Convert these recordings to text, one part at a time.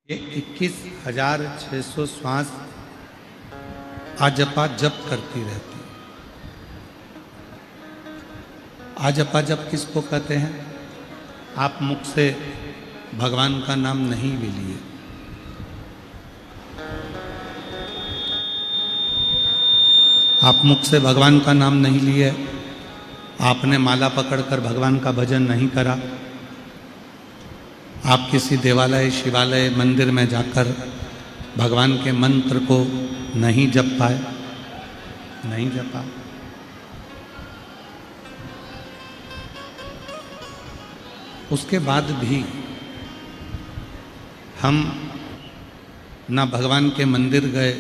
ये 21,600 श्वास आजपा जप करती रहती। आजपा जप किसको कहते हैं? आप मुख से भगवान का नाम नहीं भी लिए, आप मुख से भगवान का नाम नहीं लिए, आपने माला पकड़कर भगवान का भजन नहीं करा, आप किसी देवालय, शिवालय, मंदिर में जाकर भगवान के मंत्र को नहीं जप पाए, नहीं जपा, उसके बाद भी हम ना भगवान के मंदिर गए,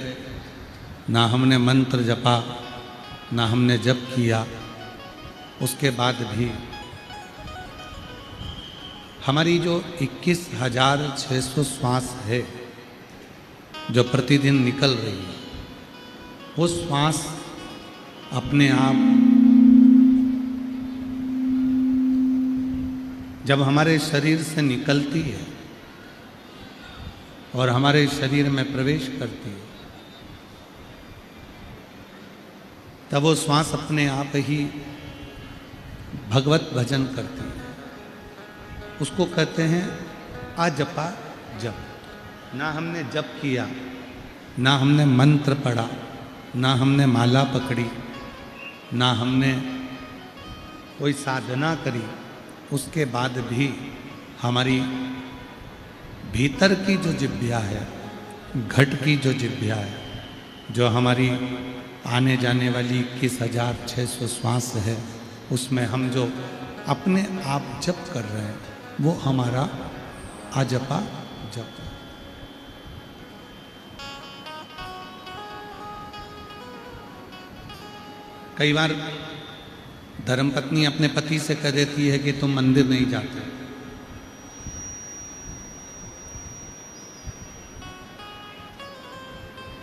ना हमने मंत्र जपा, ना हमने जप किया, उसके बाद भी हमारी जो 21,600 श्वास है जो प्रतिदिन निकल रही है, वो श्वास अपने आप जब हमारे शरीर से निकलती है और हमारे शरीर में प्रवेश करती है, तब वो श्वास अपने आप ही भगवत भजन करती है। उसको कहते हैं आजपा जप। ना हमने जप किया, ना हमने मंत्र पढ़ा, ना हमने माला पकड़ी, ना हमने कोई साधना करी, उसके बाद भी हमारी भीतर की जो जिह्वा है, घट की जो जिह्वा है, जो हमारी आने जाने वाली 21,600 श्वास है, उसमें हम जो अपने आप जप कर रहे हैं, वो हमारा आजपा जप। कई बार धर्मपत्नी अपने पति से कह देती है कि तुम मंदिर नहीं जाते,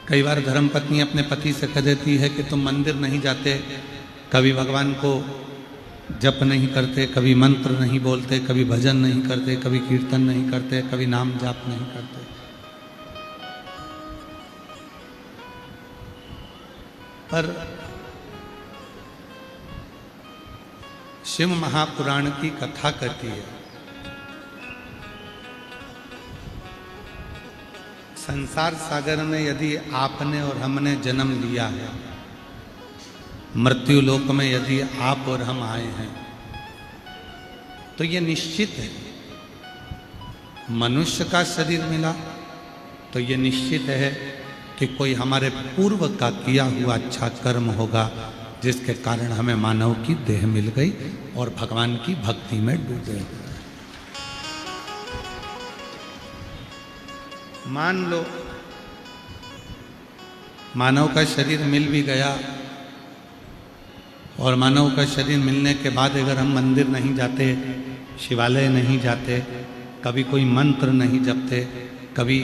कई बार धर्मपत्नी अपने पति से कह देती है कि तुम मंदिर नहीं जाते, कभी भगवान को जप नहीं करते, कभी मंत्र नहीं बोलते, कभी भजन नहीं करते, कभी कीर्तन नहीं करते, कभी नाम जाप नहीं करते। पर शिव महापुराण की कथा कहती है, संसार सागर में यदि आपने और हमने जन्म लिया है, मृत्यु लोक में यदि आप और हम आए हैं, तो ये निश्चित है, मनुष्य का शरीर मिला तो ये निश्चित है कि कोई हमारे पूर्व का किया हुआ अच्छा कर्म होगा, जिसके कारण हमें मानव की देह मिल गई और भगवान की भक्ति में डूबे। मान लो मानव का शरीर मिल भी गया, और मानव का शरीर मिलने के बाद अगर हम मंदिर नहीं जाते, शिवालय नहीं जाते, कभी कोई मंत्र नहीं जपते, कभी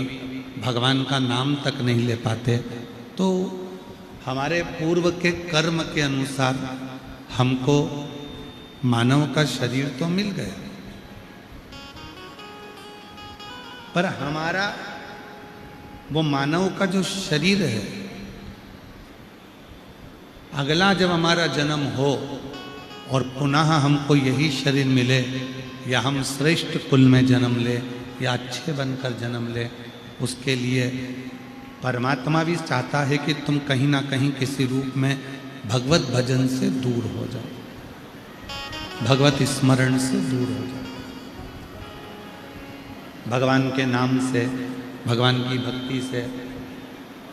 भगवान का नाम तक नहीं ले पाते, तो हमारे पूर्व के कर्म के अनुसार हमको मानव का शरीर तो मिल गया, पर हमारा वो मानव का जो शरीर है, अगला जब हमारा जन्म हो और पुनः हमको यही शरीर मिले, या हम श्रेष्ठ कुल में जन्म ले, या अच्छे बनकर जन्म ले, उसके लिए परमात्मा भी चाहता है कि तुम कहीं ना कहीं किसी रूप में भगवत भजन से दूर हो जाओ, भगवत स्मरण से दूर हो जाओ, भगवान के नाम से, भगवान की भक्ति से,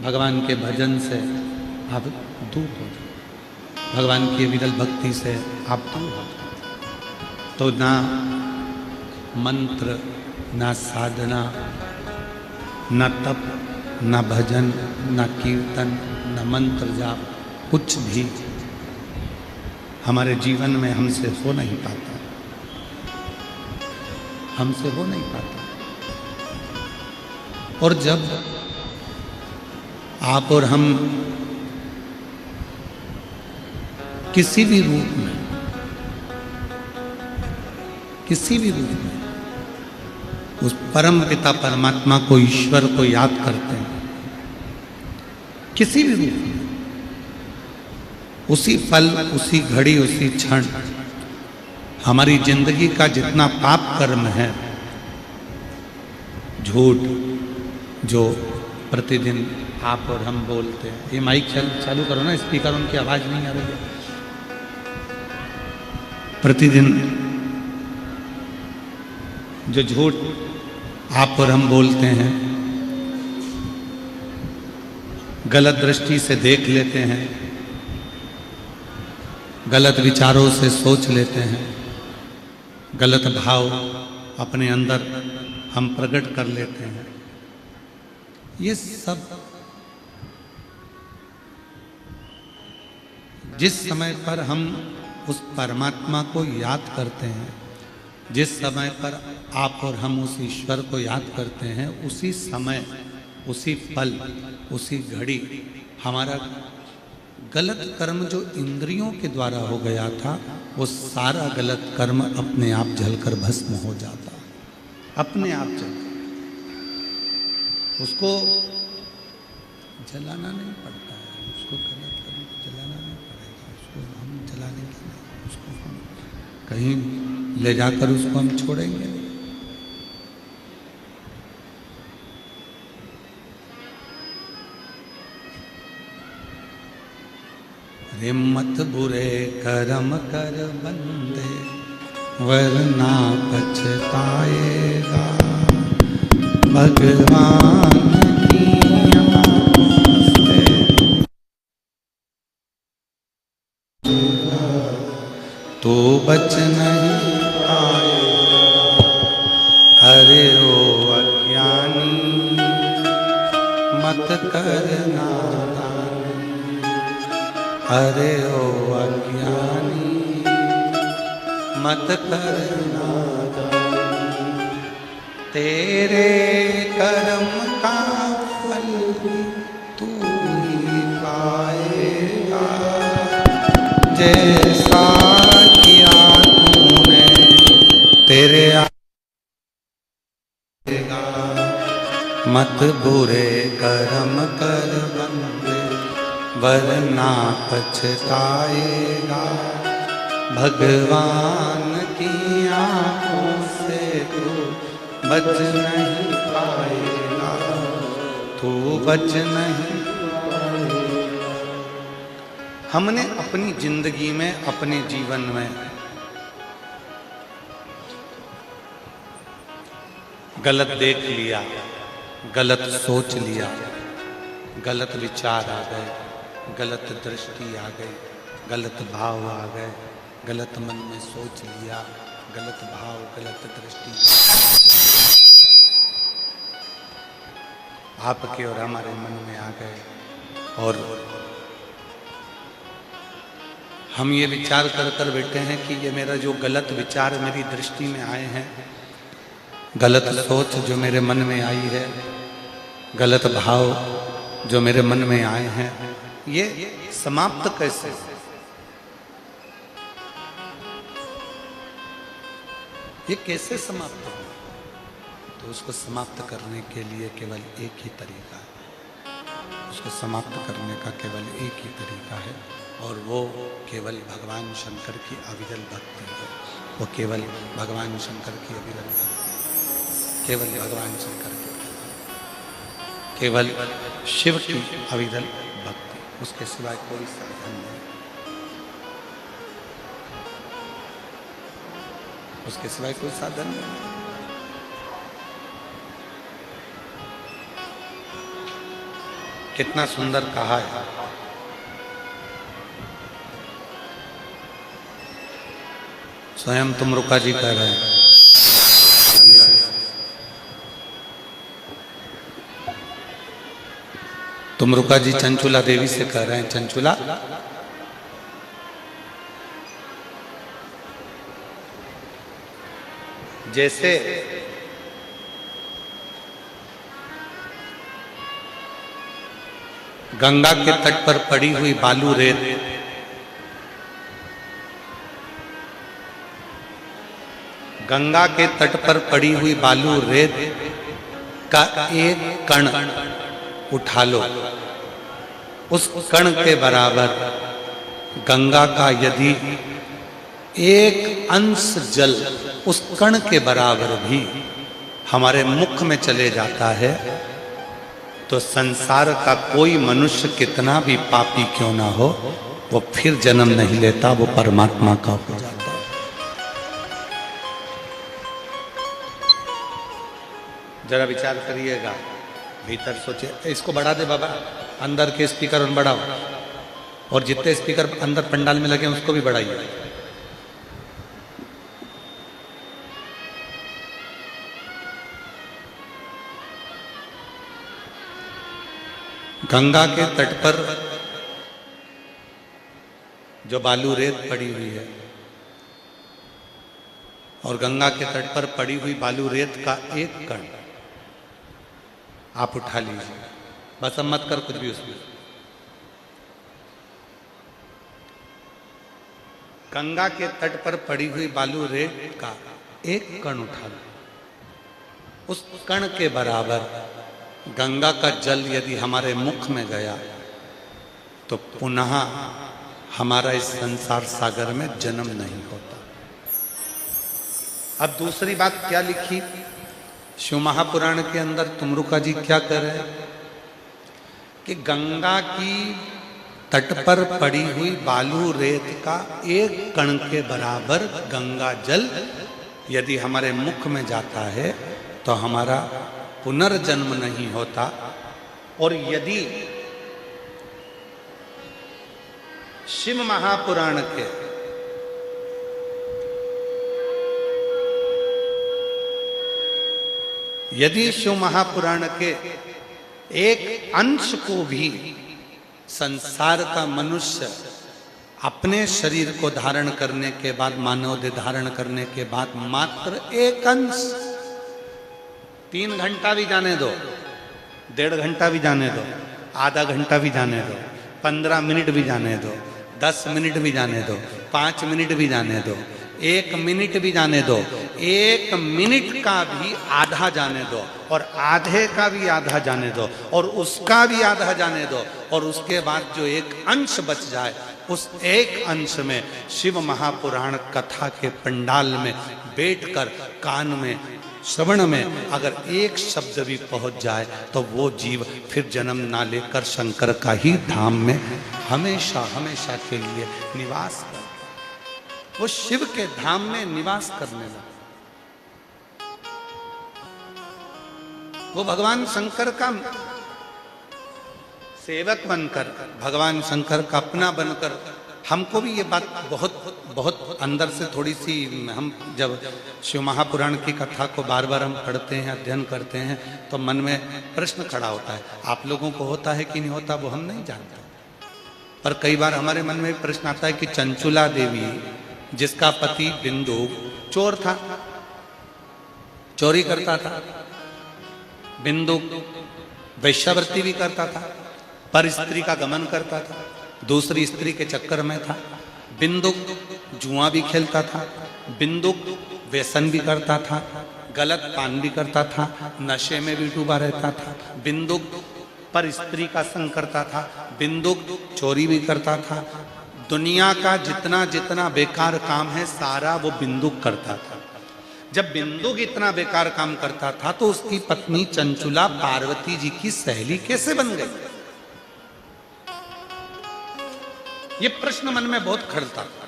भगवान के भजन से आप दूर हो जाओ, भगवान की विरल भक्ति से आप दूर हो जाओ। तो ना मंत्र, ना साधना, ना तप, ना भजन, ना कीर्तन, ना मंत्र जाप, कुछ भी हमारे जीवन में हमसे हो नहीं पाता, हमसे हो नहीं पाता। और जब आप और हम किसी भी रूप में उस परम पिता परमात्मा को, ईश्वर को याद करते हैं, किसी भी रूप में, उसी पल, उसी घड़ी, उसी क्षण हमारी जिंदगी का जितना पाप कर्म है, झूठ जो प्रतिदिन आप और हम बोलते हैं, ये माइक चालू करो ना, स्पीकर, उनकी आवाज नहीं आ रही है। प्रतिदिन जो झूठ आप और हम बोलते हैं, गलत दृष्टि से देख लेते हैं, गलत विचारों से सोच लेते हैं, गलत भाव अपने अंदर हम प्रकट कर लेते हैं, ये सब जिस समय पर हम उस परमात्मा को याद करते हैं, जिस समय पर आप और हम उस ईश्वर को याद करते हैं, उसी समय, उसी पल, उसी घड़ी हमारा गलत कर्म जो इंद्रियों के द्वारा हो गया था, वो सारा गलत कर्म अपने आप जलकर भस्म हो जाता, अपने आप जल, उसको जलाना नहीं पड़ता है, उसको गलत कर्म को जलाना नहीं पड़ेगा, उसको हम जलाने के नहीं, उसको हम कहीं ले जाकर उसको हम छोड़ेंगे। रे मत बुरे कर्म कर बंदे, वरना पछताएगा, भगवान की आंखों से तो बच नहीं पाएगा। अरे ओ अज्ञानी मत करना, अरे ओ अज्ञानी मत करना, तेरे कर्म का फल तू ही पाएगा, जैसा किया तूने तेरे आएगा। मत बुरे कर्म कर बंदे, वरना पछताएगा, भगवान की आंखों से तू बच नहीं पाएगा, तू बच नहीं पाएगा। हमने अपनी जिंदगी में, अपने जीवन में गलत देख लिया, गलत सोच लिया, गलत विचार आ गए, गलत दृष्टि आ गई, गलत भाव आ गए, गलत मन में सोच लिया, गलत भाव, गलत दृष्टि आपके और हमारे मन में आ गए, और हम ये विचार कर कर बैठे हैं कि ये मेरा जो गलत विचार मेरी दृष्टि में आए हैं, गलत सोच जो मेरे मन में आई है, गलत भाव जो मेरे मन में आए हैं, ये समाप्त कैसे? ये कैसे समाप्त हो? तो उसको समाप्त करने के लिए केवल एक ही तरीका है, उसको समाप्त करने का केवल एक ही तरीका है, और वो केवल भगवान शंकर की अविरल भक्ति है। वो केवल भगवान शंकर की अविरल भक्ति, केवल भगवान शंकर की, केवल शिव की अविरल भक्ति, उसके सिवाय कोई साधन नहीं, उसके सिवाय कोई साधन नहीं। कितना सुंदर कहा है, स्वयं तुमरुका जी कह रहे हैं, तुमरुका जी चंचुला देवी से कह रहे हैं, चंचुला जैसे गंगा के तट पर पड़ी हुई बालू रेत गंगा के तट पर पड़ी हुई बालू रेत का एक कण उठा लो, उस कण के बराबर गंगा का यदि एक अंश जल उस कण के बराबर भी हमारे मुख में चले जाता है, तो संसार का कोई मनुष्य कितना भी पापी क्यों ना हो, वो फिर जन्म नहीं लेता, वो परमात्मा का हो जाता है। जरा विचार करिएगा, भीतर सोचे। इसको बढ़ा दे बाबा, अंदर के स्पीकर और बढ़ाओ, और जितने स्पीकर अंदर पंडाल में लगे उसको भी बढ़ाइए। गंगा के तट पर जो बालू रेत पड़ी हुई है, और गंगा के तट पर पड़ी हुई बालू रेत का एक कण आप उठा लीजिए, बस अब मत कर कुछ भी उसमें। गंगा के तट पर पड़ी हुई बालू रेत का एक कण उठा लो, उस कण के बराबर गंगा का जल यदि हमारे मुख में गया तो पुनः हमारा इस संसार सागर में जन्म नहीं होता। अब दूसरी बात क्या लिखी शिव महापुराण के अंदर, तुमरुका जी क्या कर रहे हैं कि गंगा की तट पर पड़ी हुई बालू रेत का एक कण के बराबर गंगा जल यदि हमारे मुख में जाता है तो हमारा पुनर्जन्म नहीं होता। और यदि शिव महापुराण के शिव महापुराण के एक अंश को भी संसार का मनुष्य अपने शरीर को धारण करने के बाद, मानव देह धारण करने के बाद मात्र एक अंश, 3 घंटा भी जाने दो, 1.5 घंटा भी जाने दो, आधा घंटा भी जाने दो, 15 मिनट भी जाने दो, 10 मिनट भी जाने दो, 5 मिनट भी जाने दो, 1 मिनट भी जाने दो, 1 मिनट का भी आधा जाने दो, और आधे का भी आधा जाने दो, और उसका भी आधा जाने दो, और उसके बाद जो एक अंश बच जाए, उस एक अंश में शिव महापुराण कथा के पंडाल में बैठकर कान में श्रवण में अगर एक शब्द भी पहुंच जाए तो वो जीव फिर जन्म ना लेकर शंकर का ही धाम में हमेशा हमेशा के लिए निवास कर, वो शिव के धाम में निवास करने लगा। वो भगवान शंकर का सेवक बनकर, भगवान शंकर का अपना बनकर, हमको भी ये बात बहुत बहुत अंदर से थोड़ी सी, हम जब शिव महापुराण की कथा को बार बार हम पढ़ते हैं, अध्ययन करते हैं, तो मन में प्रश्न खड़ा होता है। आप लोगों को होता है कि नहीं होता वो हम नहीं जानते, पर कई बार हमारे मन में प्रश्न आता है कि चंचुला देवी जिसका पति बिंदु चोर था, चोरी करता था, बिंदु वैश्यावृत्ति भी करता था, पर स्त्री का गमन करता था, दूसरी स्त्री के चक्कर में था, बिंदुक जुआ भी खेलता था, बिंदुक व्यसन भी करता था, गलत पान भी करता था, नशे में भी डूबा रहता था, बिंदुक पर स्त्री का संग करता था, बिंदुक चोरी भी करता था, दुनिया का जितना जितना बेकार काम है सारा वो बिंदुक करता था। जब बिंदुक इतना बेकार काम करता था तो उसकी पत्नी चंचुला पार्वती जी की सहेली कैसे बन गई? ये प्रश्न मन में बहुत खड़ता था।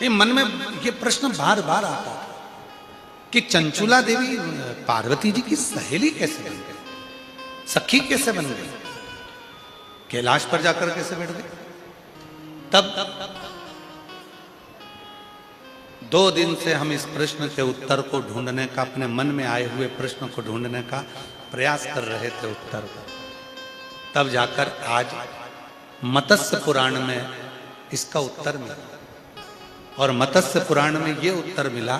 ये मन में ये प्रश्न बार बार आता था कि चंचुला देवी पार्वती जी की सहेली कैसे बन गई, सखी कैसे बन गई, कैलाश पर जाकर कैसे बैठ गई? तब 2 दिन से हम इस प्रश्न के उत्तर को ढूंढने का, अपने मन में आए हुए प्रश्न को ढूंढने का प्रयास कर रहे थे उत्तर का। तब जाकर आज मत्स्य पुराण में इसका उत्तर मिला, और मत्स्य पुराण में ये उत्तर मिला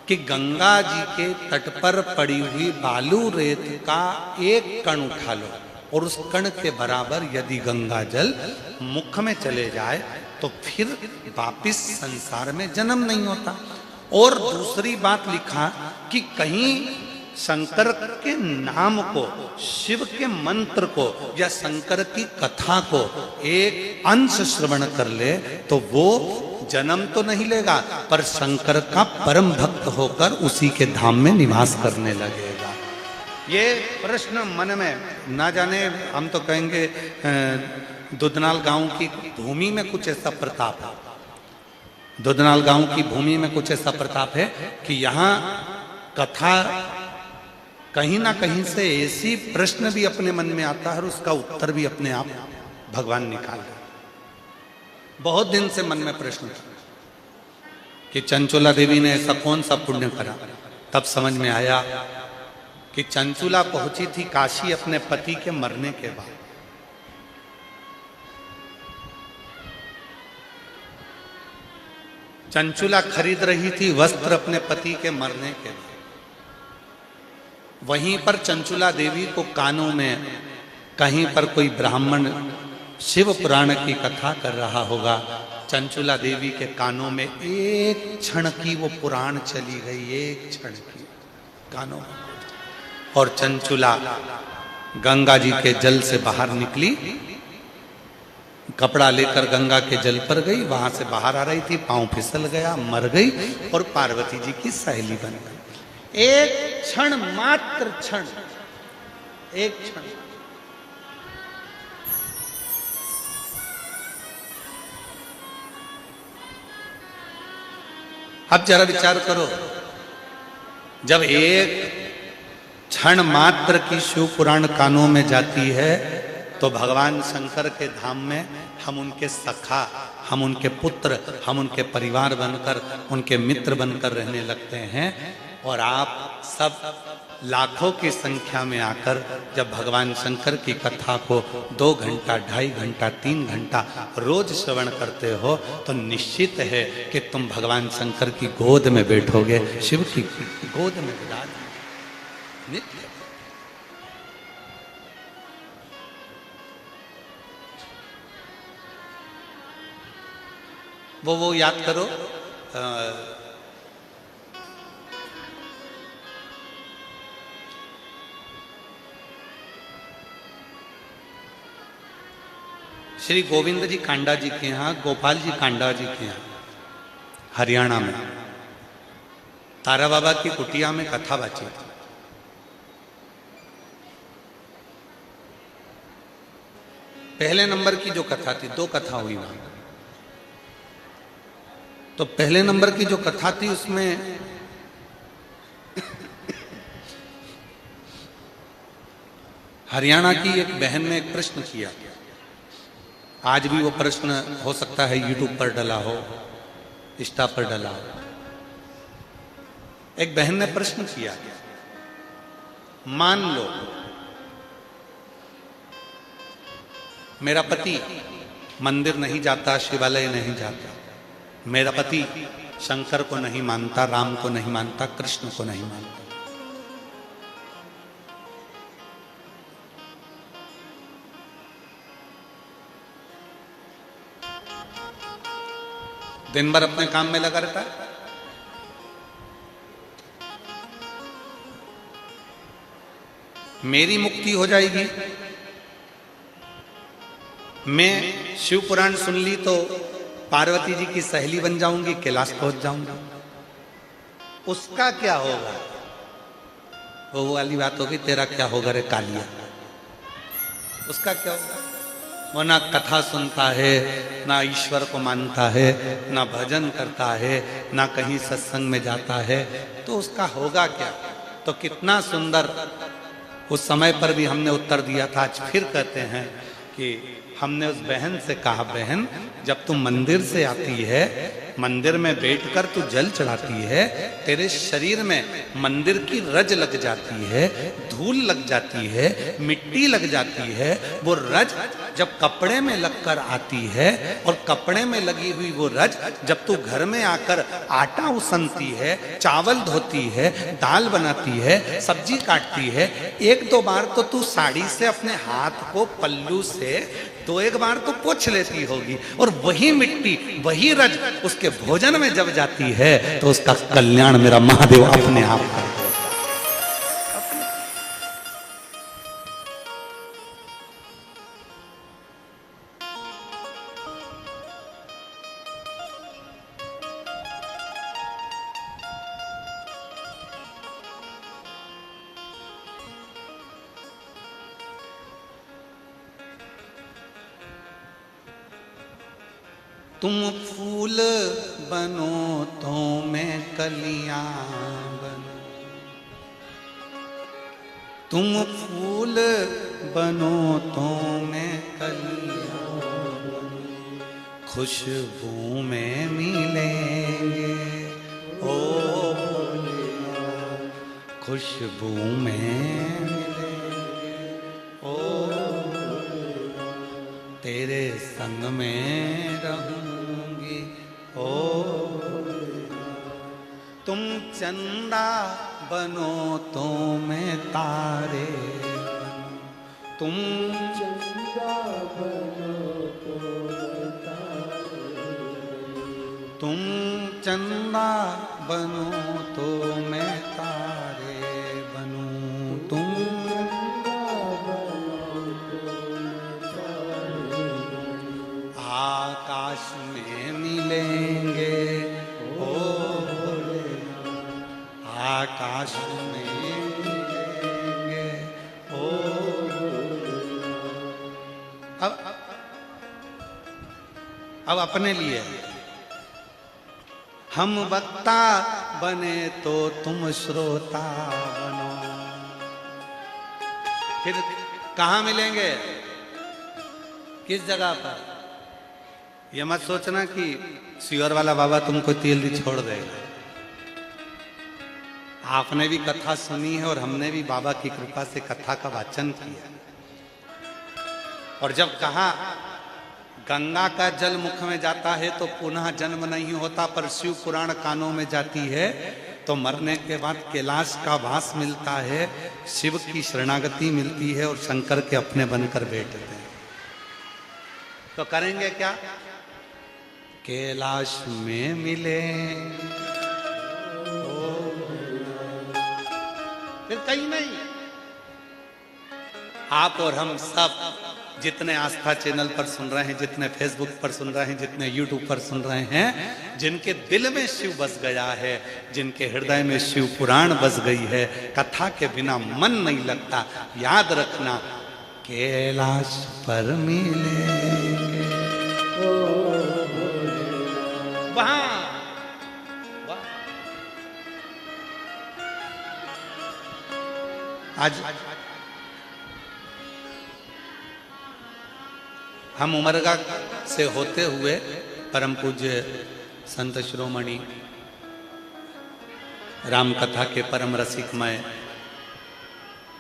कि गंगा जी के तट पर पड़ी हुई बालू रेत का एक कण उठा लो, और उस कण के बराबर यदि गंगा जल मुख में चले जाए तो फिर वापिस संसार में जन्म नहीं होता। और दूसरी बात लिखा कि कहीं शंकर के नाम को, शिव के मंत्र को या शंकर की कथा को एक अंश श्रवण कर ले तो वो जन्म तो नहीं लेगा, पर शंकर का परम भक्त होकर उसी के धाम में निवास करने लगेगा। ये प्रश्न मन में ना जाने, हम तो कहेंगे दुधनाल गांव की भूमि में कुछ ऐसा प्रताप है, दुधनाल गांव की भूमि में कुछ ऐसा प्रताप है कि यहाँ कथा कहीं ना कहीं से ऐसी प्रश्न भी अपने मन में आता है और उसका उत्तर भी अपने आप भगवान निकाल रहे। बहुत दिन से मन में प्रश्न था कि चंचुला देवी ने ऐसा कौन सा पुण्य करा। तब समझ में आया कि चंचुला पहुंची थी काशी अपने पति के मरने के बाद। चंचुला खरीद रही थी वस्त्र अपने पति के मरने के बाद। वहीं पर चंचुला देवी को कानों में कहीं पर कोई ब्राह्मण शिव पुराण की कथा कर रहा होगा। चंचुला देवी के कानों में एक क्षण की वो पुराण चली गई, एक क्षण की कानों में। और चंचुला गंगा जी के जल से बाहर निकली, कपड़ा लेकर गंगा के जल पर गई, वहां से बाहर आ रही थी, पांव फिसल गया, मर गई और पार्वती जी की सहेली बन गई। एक क्षण, मात्र क्षण, एक क्षण। अब जरा विचार करो, जब एक क्षण मात्र की शिव पुराण कानों में जाती है तो भगवान शंकर के धाम में हम उनके सखा, हम उनके पुत्र, हम उनके परिवार बनकर, उनके मित्र बनकर रहने लगते हैं। और आप सब लाखों की संख्या में आकर जब भगवान शंकर की कथा को 2 घंटा, 2.5 घंटा, 3 घंटा रोज श्रवण करते हो तो निश्चित है कि तुम भगवान शंकर की गोद में बैठोगे, शिव की गोद में विराज नित्य। वो याद करो, श्री गोविंद जी कांडा जी के यहाँ, गोपाल जी कांडा जी के यहाँ हरियाणा में तारा बाबा की कुटिया में कथा बची थी। पहले नंबर की जो कथा थी, 2 कथा हुई वहां। तो पहले नंबर की जो कथा थी उसमें हरियाणा की एक बहन ने एक प्रश्न किया। आज भी वो प्रश्न हो सकता है यूट्यूब पर डला हो, इंस्टा पर डला हो। एक बहन ने प्रश्न किया, मान लो मेरा पति मंदिर नहीं जाता, शिवालय नहीं जाता, मेरा पति शंकर को नहीं मानता, राम को नहीं मानता, कृष्ण को नहीं मानता, दिन भर अपने काम में लगा रहता है। मेरी मुक्ति हो जाएगी, मैं शिव पुराण सुन ली तो पार्वती जी की सहेली बन जाऊंगी, कैलाश पहुंच जाऊंगी, उसका क्या होगा? वो वाली बात होगी, तेरा क्या होगा रे कालिया, उसका क्या होगा? वो ना कथा सुनता है, ना ईश्वर को मानता है, ना भजन करता है, ना कहीं सत्संग में जाता है, तो उसका होगा क्या? तो कितना सुंदर उस समय पर भी हमने उत्तर दिया था। आज फिर कहते हैं कि हमने उस बहन से कहा, बहन जब तुम मंदिर से आती है मंदिर में बैठकर तू जल चढ़ाती है, तेरे शरीर में मंदिर की रज लग जाती है, धूल लग जाती है, मिट्टी लग जाती है। वो रज जब कपड़े में लगकर आती है और कपड़े में लगी हुई वो रज जब तू घर में आकर आटा उसनती है, चावल धोती है, दाल बनाती है, सब्जी काटती है, एक दो बार तो तू साड़ी से अपने हाथ को पल्लू से दो एक बार तो पोंछ लेती होगी, और वही मिट्टी वही रज उसके भोजन में जब जाती है तो उसका कल्याण मेरा महादेव अपने आप कर देता। तुम फूल बनो तो मैं कलियां बनूं, तुम फूल बनो तो मैं कलियां बनूं, खुशबू में मिलेंगे ओ खुशबू में मिलेंगे ओ तेरे संग में रहूंगी ओ तुम चंदा बनो तो मैं तारे बनूं, तुम चंदा बनो तो मैं तारे बनूं, तुम चंदा बनो तो मैं तारे बनूं, तुम आकाश में मिलेंगे ओ आकाश में मिलेंगे ओ अब अपने लिए हम वक्ता बने तो तुम श्रोता बनो, फिर कहाँ मिलेंगे, किस जगह पर? ये मत सोचना कि सियोर वाला बाबा तुमको जल्दी छोड़ देगा। आपने भी कथा सुनी है और हमने भी बाबा की कृपा से कथा का वाचन किया, और जब कहा गंगा का जल मुख में जाता है तो पुनः जन्म नहीं होता, पर शिव पुराण कानों में जाती है तो मरने के बाद कैलाश का वास मिलता है, शिव की शरणागति मिलती है और शंकर के अपने बनकर बैठते हैं। तो करेंगे क्या? कैलाश में मिले फिर कहीं नहीं। आप और हम सब जितने आस्था चैनल पर सुन रहे हैं, जितने फेसबुक पर सुन रहे हैं, जितने यूट्यूब पर सुन रहे हैं, जिनके दिल में शिव बस गया है, जिनके हृदय में शिव पुराण बस गई है, कथा के बिना मन नहीं लगता, याद रखना कैलाश पर मिलेंगे वहां। आज हम उमरगा से होते हुए परम पूज्य संत शिरोमणि राम कथा के परम रसिकमय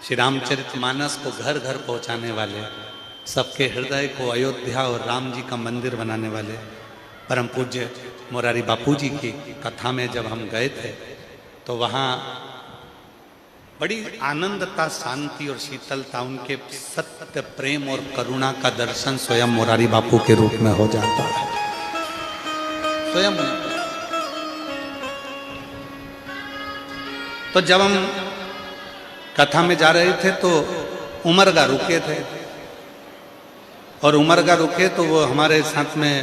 श्री रामचरितमानस को घर घर पहुंचाने वाले, सबके हृदय को अयोध्या और राम जी का मंदिर बनाने वाले परम पूज्य मोरारी बापू जी की कथा में जब हम गए थे तो वहाँ बड़ी आनंदता, शांति और शीतलता, उनके सत्य प्रेम और करुणा का दर्शन स्वयं मोरारी बापू के रूप में हो जाता है। स्वयं तो जब हम कथा में जा रहे थे तो उमरगा रुके थे, और उमरगा रुके तो वो हमारे साथ में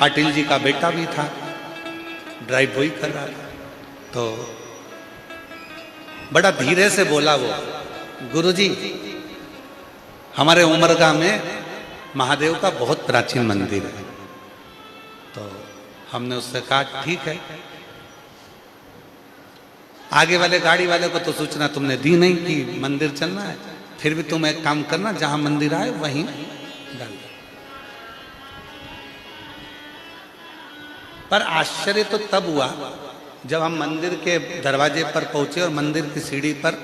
पाटिल जी का बेटा भी था, ड्राइव वही कर रहा था। तो बड़ा धीरे से बोला वो, गुरुजी हमारे उमरगा में महादेव का बहुत प्राचीन मंदिर है। तो हमने उससे कहा ठीक है। आगे वाले गाड़ी वाले को तो सूचना तुमने दी नहीं कि मंदिर चलना है, फिर भी तुम एक काम करना, जहां मंदिर आए वहीं डाल दो। पर आश्चर्य तो तब हुआ जब हम मंदिर के दरवाजे पर पहुंचे और मंदिर की सीढ़ी पर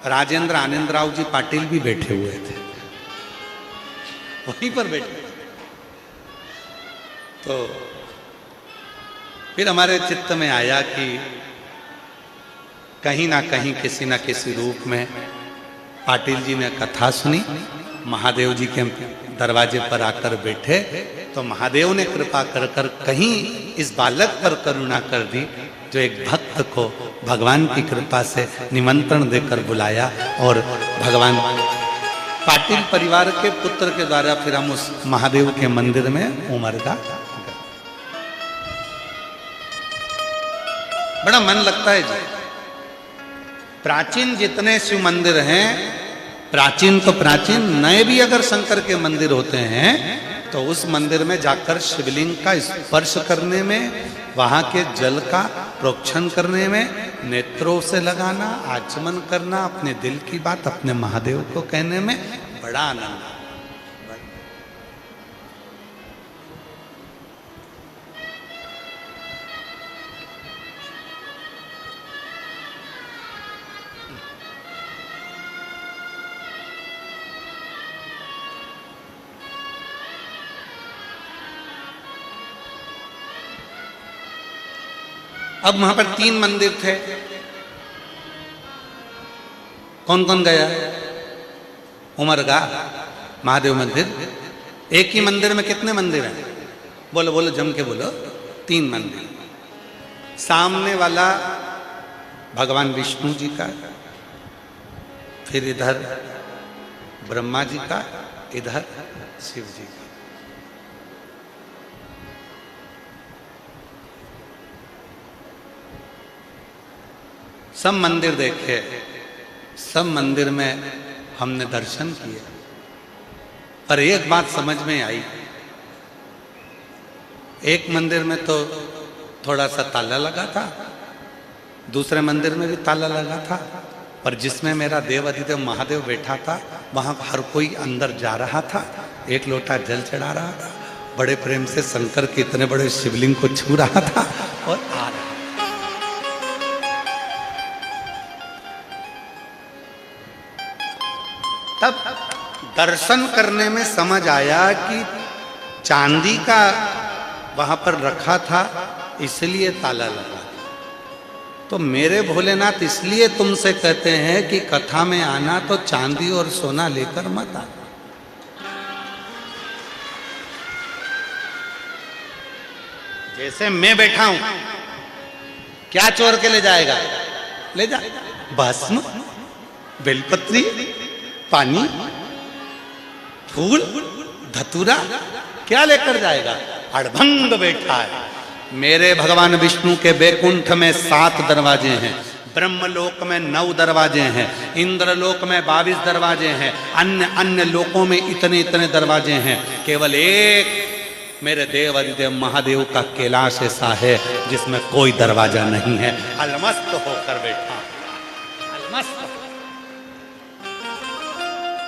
राजेंद्र आनंदराव जी पाटिल भी बैठे हुए थे, वहीं पर बैठे। तो फिर हमारे चित्त में आया कि कहीं ना कहीं किसी ना किसी रूप में पाटिल जी ने कथा सुनी, महादेव जी के दरवाजे पर आकर बैठे, तो महादेव ने कृपा कर कर कहीं इस बालक पर करुणा कर दी जो एक भक्त को भगवान की कृपा से निमंत्रण देकर बुलाया। और भगवान पाटिल परिवार के पुत्र के द्वारा फिर हम उस महादेव के मंदिर में उमरगा। बड़ा मन लगता है जी। प्राचीन जितने शिव मंदिर हैं, प्राचीन तो प्राचीन, नए भी अगर शंकर के मंदिर होते हैं तो उस मंदिर में जाकर शिवलिंग का स्पर्श करने में, वहां के जल का प्रोक्षण करने में, नेत्रों से लगाना, आचमन करना, अपने दिल की बात अपने महादेव को कहने में बड़ा आनंद। अब वहां पर 3 मंदिर थे। कौन कौन गया? उमरगा महादेव मंदिर। एक ही मंदिर में कितने मंदिर हैं? बोलो बोलो, जम के बोलो। 3 मंदिर। सामने वाला भगवान विष्णु जी का, फिर इधर ब्रह्मा जी का, इधर शिव जी का। सब मंदिर देखे, सब मंदिर में हमने दर्शन किए, पर एक बात समझ में आई। एक मंदिर में तो थोड़ा सा ताला लगा था, दूसरे मंदिर में भी ताला लगा था, पर जिसमें मेरा देव अधिदेव महादेव बैठा था वहां हर कोई अंदर जा रहा था, एक लोटा जल चढ़ा रहा था, बड़े प्रेम से शंकर के इतने बड़े शिवलिंग को छू रहा था और आ रहा। तब दर्शन करने में समझ आया कि चांदी का वहां पर रखा था इसलिए ताला लगा। तो मेरे भोलेनाथ, इसलिए तुमसे कहते हैं कि कथा में आना तो चांदी और सोना लेकर मत आना। जैसे मैं बैठा हूं, क्या चोर के ले जाएगा? ले जा भस्म, बेलपत्री, पानी, फूल, धतूरा, क्या लेकर जाएगा? अड़भंग बैठा है। मेरे भगवान विष्णु के बैकुंठ में 7 दरवाजे हैं, ब्रह्मलोक में 9 दरवाजे हैं, इंद्रलोक में 22 दरवाजे हैं, अन्य अन्य लोकों में इतने इतने दरवाजे हैं। केवल एक मेरे देव अधिदेव महादेव का कैलाश ऐसा है जिसमें कोई दरवाजा नहीं है। अलमस्त होकर बैठा, अलमस्त।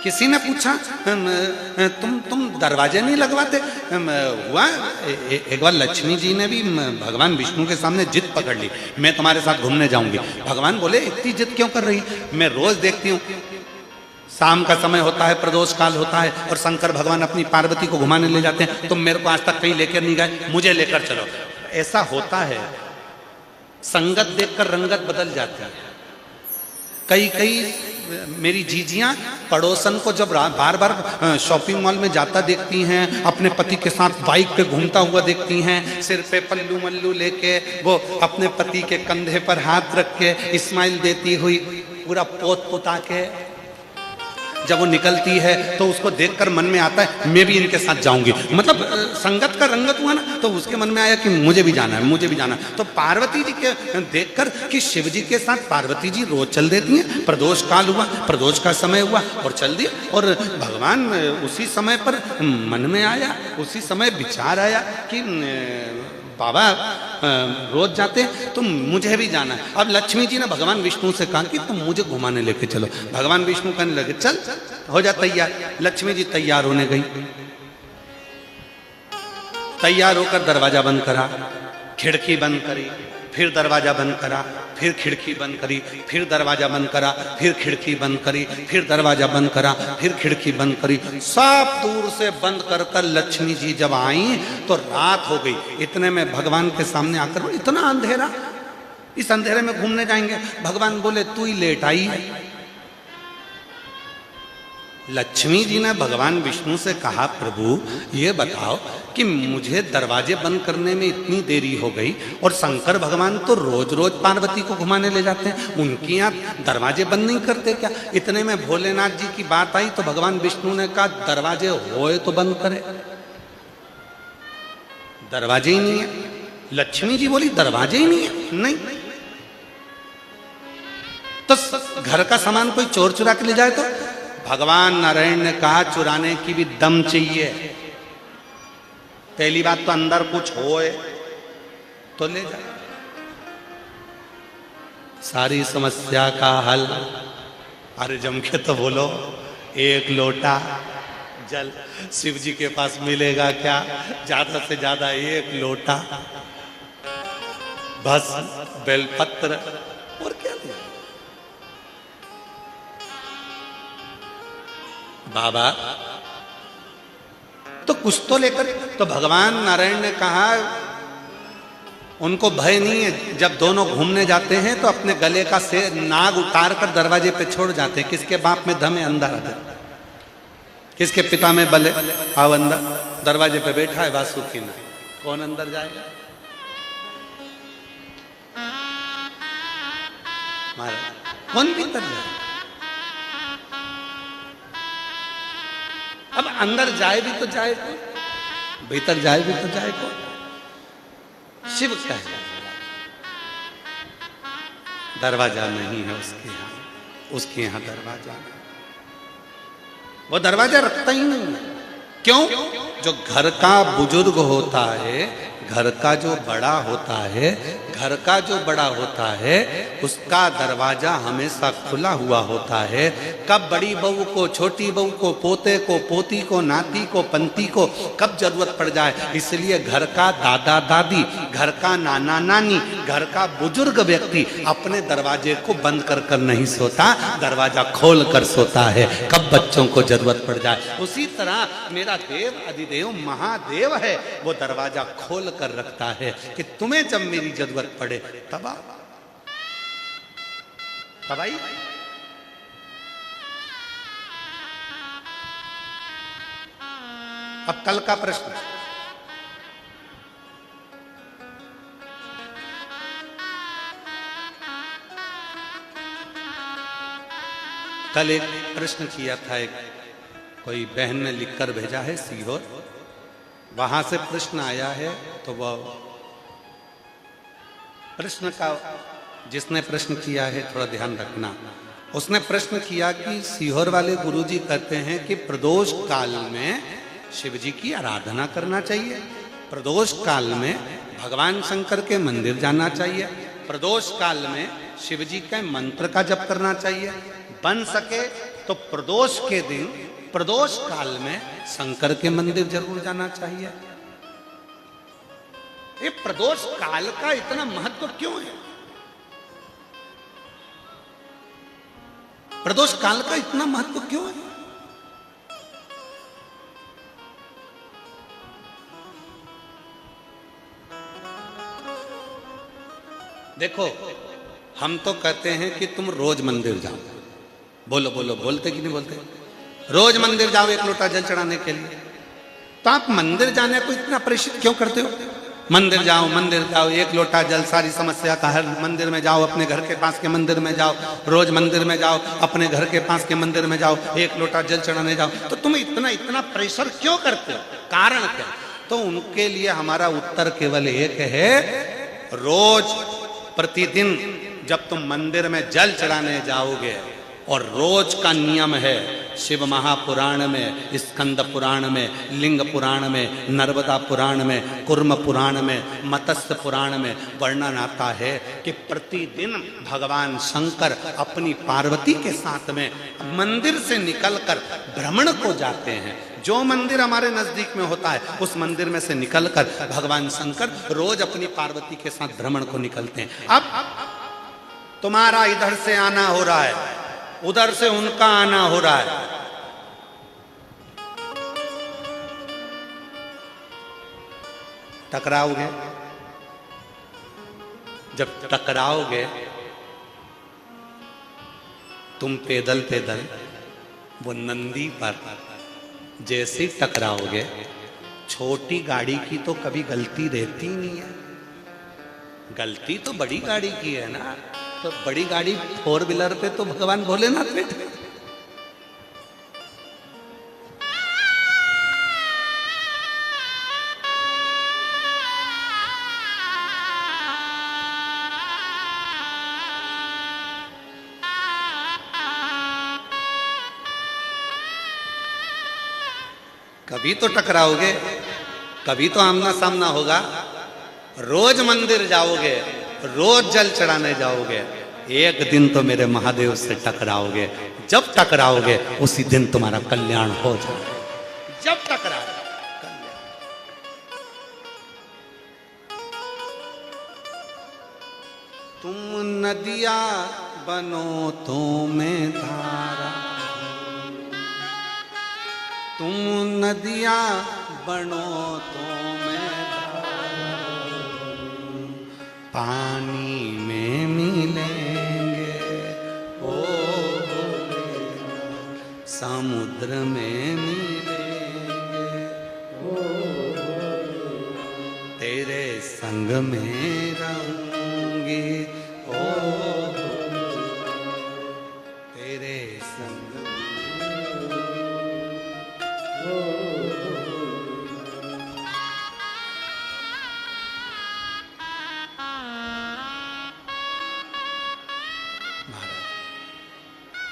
किसी ने पूछा तुम दरवाजे नहीं लगवाते? हुआ एक बार लक्ष्मी जी ने भी भगवान विष्णु के सामने जिद पकड़ ली, मैं तुम्हारे साथ घूमने जाऊंगी। भगवान बोले इतनी जिद क्यों कर रही? मैं रोज देखती हूँ शाम का समय होता है, प्रदोष काल होता है और शंकर भगवान अपनी पार्वती को घुमाने ले जाते हैं, तुम मेरे को आज तक कहीं लेकर नहीं गए, मुझे लेकर चलो। ऐसा होता है, संगत देखकर रंगत बदल जाती है। कई मेरी जीजियां पड़ोसन को जब बार बार शॉपिंग मॉल में जाता देखती हैं, अपने पति के साथ बाइक पे घूमता हुआ देखती हैं, सिर पे पल्लू मल्लू लेके वो अपने पति के कंधे पर हाथ रख के स्माइल देती हुई पूरा पोत पोता के जब वो निकलती है तो उसको देखकर मन में आता है मैं भी इनके साथ जाऊंगी। मतलब संगत का रंगत हुआ ना, तो उसके मन में आया कि मुझे भी जाना है, मुझे भी जाना है। तो पार्वती जी के देखकर कि शिव जी के साथ पार्वती जी रोज चल देती हैं। प्रदोष काल हुआ, प्रदोष का समय हुआ और चल दिया। और भगवान उसी समय पर मन में आया, उसी समय विचार आया कि बाबा रोज जाते तो मुझे भी जाना है। अब लक्ष्मी जी ने भगवान विष्णु से कहा कि तुम मुझे घुमाने लेके चलो। भगवान विष्णु कहने लगे चल हो जा तैयार। लक्ष्मी जी तैयार होने गई, तैयार होकर दरवाजा बंद करा, खिड़की बंद करी, फिर दरवाजा बंद करा, फिर खिड़की बंद करी, फिर दरवाजा बंद करा, फिर खिड़की बंद करी, फिर दरवाजा बंद करा, फिर खिड़की बंद करी। सब दूर से बंद कर कर लक्ष्मी जी जब आई तो रात हो गई। इतने में भगवान के सामने आकर, इतना अंधेरा, इस अंधेरे में घूमने जाएंगे? भगवान बोले तू ही लेट आई है। लक्ष्मी जी ने भगवान विष्णु से कहा, प्रभु ये बताओ कि मुझे दरवाजे बंद करने में इतनी देरी हो गई और शंकर भगवान तो रोज रोज पार्वती को घुमाने ले जाते हैं, उनकी यहाँ दरवाजे बंद नहीं करते क्या? इतने में भोलेनाथ जी की बात आई तो भगवान विष्णु ने कहा, दरवाजे होए तो बंद करे, दरवाजे ही नहीं है। लक्ष्मी जी बोली, दरवाजे ही नहीं है। नहीं तो घर का सामान कोई चोर चुरा के ले जाए तो? भगवान नारायण ने कहा, चुराने की भी दम चाहिए। पहली बात तो अंदर कुछ होए तो ले जाए। सारी समस्या का हल, अरे जम के तो बोलो, एक लोटा जल शिव जी के पास मिलेगा क्या? ज्यादा से ज्यादा एक लोटा, बस बेलपत्र, और क्या ले? बाबा तो कुछ तो लेकर। तो भगवान नारायण ने कहा, उनको भय नहीं है। जब दोनों घूमने जाते हैं तो अपने गले का से नाग उतार कर दरवाजे पे छोड़ जाते हैं। किसके बाप में दम है, अंदर आते, किसके पिता में बल है, आओ अंदर। दरवाजे पे बैठा है वासुकी नाग, कौन अंदर जाएगा? कौन भीतर जाए? अब अंदर जाए भी तो जाए कौन, भीतर जाए भी तो जाए कौन? शिव का है दरवाजा, नहीं है उसके यहाँ, उसके यहाँ दरवाजा नहीं। वो दरवाजा रखता ही नहीं है। क्यों? जो घर का बुजुर्ग होता है, घर का जो बड़ा होता है, घर का जो बड़ा होता है, उसका दरवाजा हमेशा खुला हुआ होता है। कब बड़ी बहू को, छोटी बहू को, पोते को, पोती को, नाती को, पंती को कब जरूरत पड़ जाए, इसलिए घर का दादा दादी, घर का नाना नानी, घर का बुजुर्ग व्यक्ति अपने दरवाजे को बंद कर कर नहीं सोता, दरवाजा खोल कर सोता है, कब बच्चों को जरूरत पड़ जाए। उसी तरह मेरा देव अधिदेव महादेव है, वो दरवाजा खोल कर रखता है कि तुम्हें जब मेरी जरूरत पड़े तब आई। अब कल का प्रश्न, कल एक प्रश्न किया था, एक कोई बहन ने लिखकर भेजा है सीहोर, वहां से प्रश्न आया है। तो वह प्रश्न का, जिसने प्रश्न किया है थोड़ा ध्यान रखना, उसने प्रश्न किया कि सीहोर वाले गुरुजी कहते हैं कि प्रदोष काल में शिव जी की आराधना करना चाहिए, प्रदोष काल में भगवान शंकर के मंदिर जाना चाहिए, प्रदोष काल में शिव जी के मंत्र का जप करना चाहिए, बन सके तो प्रदोष के दिन प्रदोष काल में शंकर के मंदिर जरूर जाना चाहिए। ये प्रदोष काल का इतना महत्व क्यों है? प्रदोष काल का इतना महत्व क्यों है? देखो, हम तो कहते हैं कि तुम रोज मंदिर जाओ। बोलो बोलो, बोलते कि नहीं बोलते? रोज मंदिर जाओ एक लोटा जल चढ़ाने के लिए। तो आप मंदिर जाने को इतना प्रेषित क्यों करते हो? मंदिर जाओ, एक लोटा जल, सारी समस्या का हल। मंदिर में जाओ, अपने घर के पास के मंदिर में जाओ, रोज मंदिर में जाओ, अपने घर के पास के मंदिर में जाओ, एक लोटा जल चढ़ाने जाओ। तो तुम इतना प्रेशर क्यों करते हो? कारण क्या? तो उनके लिए हमारा उत्तर केवल एक है, रोज प्रतिदिन जब तुम मंदिर में जल चढ़ाने जाओगे और रोज का नियम है शिव महापुराण में, स्कंद पुराण में, लिंग पुराण में, नर्मदा पुराण में, कुर्म पुराण में, मत्स्य पुराण में वर्णन आता है कि प्रतिदिन भगवान शंकर अपनी पार्वती के साथ में मंदिर से निकलकर भ्रमण को जाते हैं। जो मंदिर हमारे नजदीक में होता है उस मंदिर में से निकलकर भगवान शंकर रोज अपनी पार्वती के साथ भ्रमण को निकलते हैं। अब तुम्हारा इधर से आना हो रहा है, उधर से उनका आना हो रहा है, टकराओगे। जब टकराओगे तुम पैदल पैदल वो नंदी पर जैसे ही टकराओगे, छोटी गाड़ी की तो कभी गलती रहती नहीं है, गलती तो बड़ी गाड़ी की है ना। तो बड़ी गाड़ी फोर व्हीलर पे तो भगवान भोलेनाथ बैठे। कभी तो टकराओगे, कभी तो आमना सामना होगा। रोज मंदिर जाओगे, रोज जल चढ़ाने जाओगे, एक दिन तो मेरे महादेव से टकराओगे। जब टकराओगे उसी दिन तुम्हारा कल्याण हो जाए। जब टकराओ तुम नदिया बनो तो मैं धारा, तुम नदिया बनो तो मैं धारा, पानी में मिलेंगे ओ समुद्र में मिलेंगे ओ, तेरे संग में रहूंगी ओ, तेरे संग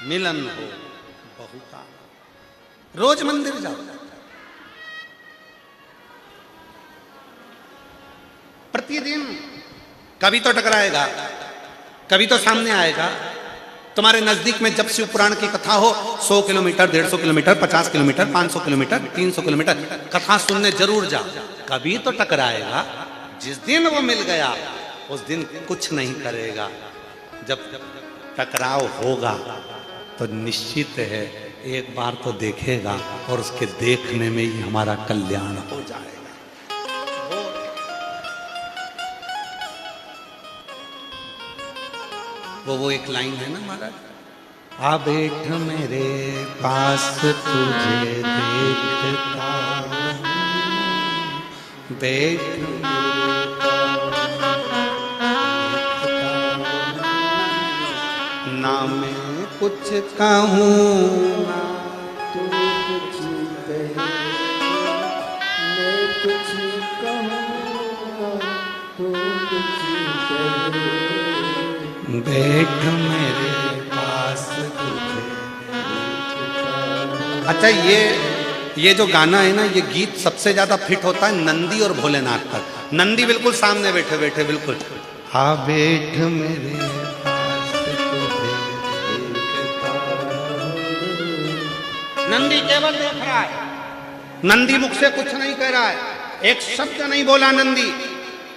मिलन हो बहुता। रोज मंदिर जाओ, प्रतिदिन। कभी तो टकराएगा, कभी तो सामने आएगा। तुम्हारे नजदीक में जब शिव पुराण की कथा हो, 100 kilometre, 150 kilometre, 50 kilometre, 500 kilometre, 300 kilometre कथा सुनने जरूर जाओ। कभी तो टकराएगा। जिस दिन वो मिल गया उस दिन कुछ नहीं करेगा। जब टकराव होगा तो निश्चित है एक बार तो देखेगा और उसके देखने में ही हमारा कल्याण हो जाएगा। वो एक लाइन है ना महाराज, आ बैठ मेरे पास तुझे देखता हूं, बैठ ना मैं कुछ कहूँ ना तू कुछ कहे, मैं कुछ कहूँ तू कुछ कहे, बैठ मेरे पास तुझे। अच्छा ये जो गाना है ना, ये गीत सबसे ज्यादा फिट होता है नंदी और भोलेनाथ पर। नंदी बिल्कुल सामने बैठे बैठे बिल्कुल, हाँ बैठ मेरे नंदी केवल देख रहा है, नंदी मुख से कुछ नहीं कह रहा है, एक शब्द नहीं बोला नंदी।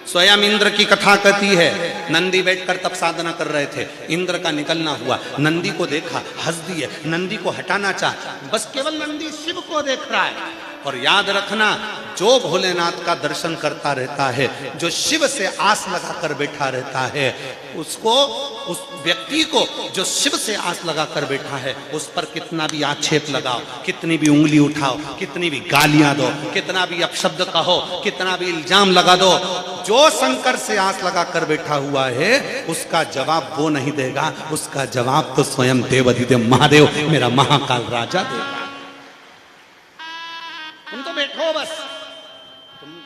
स्वयं इंद्र की कथा कहती है, नंदी बैठकर तप साधना कर रहे थे, इंद्र का निकलना हुआ, नंदी को देखा, हंस दिए, नंदी को हटाना चाहा, बस केवल नंदी शिव को देख रहा है। और याद रखना, जो भोलेनाथ का दर्शन करता रहता है, जो शिव से आस लगाकर बैठा रहता है, उसको, उस व्यक्ति को जो शिव से आस लगाकर बैठा है, उस पर कितना भी आक्षेप लगाओ, कितनी भी उंगली उठाओ, कितनी भी गालियां दो, कितना भी अपशब्द कहो, कितना भी इल्जाम लगा दो, जो शंकर से आस लगाकर बैठा हुआ है उसका जवाब वो नहीं देगा, उसका जवाब तो स्वयं देवाधिदेव महादेव मेरा महाकाल राजा देगा। तुम तो बैठो बस,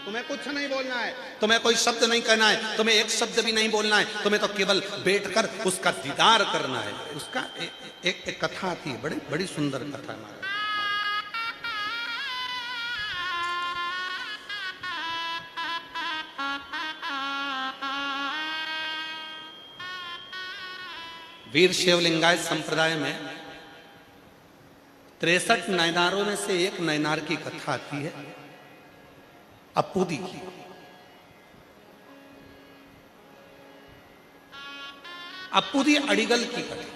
तुम्हें कुछ नहीं बोलना है, तुम्हें कोई शब्द नहीं कहना है, तुम्हें एक शब्द भी नहीं बोलना है, तुम्हें तो केवल बैठकर उसका दीदार करना है। उसका एक कथा आती है, बड़ी बड़ी सुंदर कथा है। वीर शिवलिंगायत संप्रदाय में 63 नैनारों में से एक नैनार की कथा आती है, अप्पूदी की। अप्पूदी अड़िगल की कथा।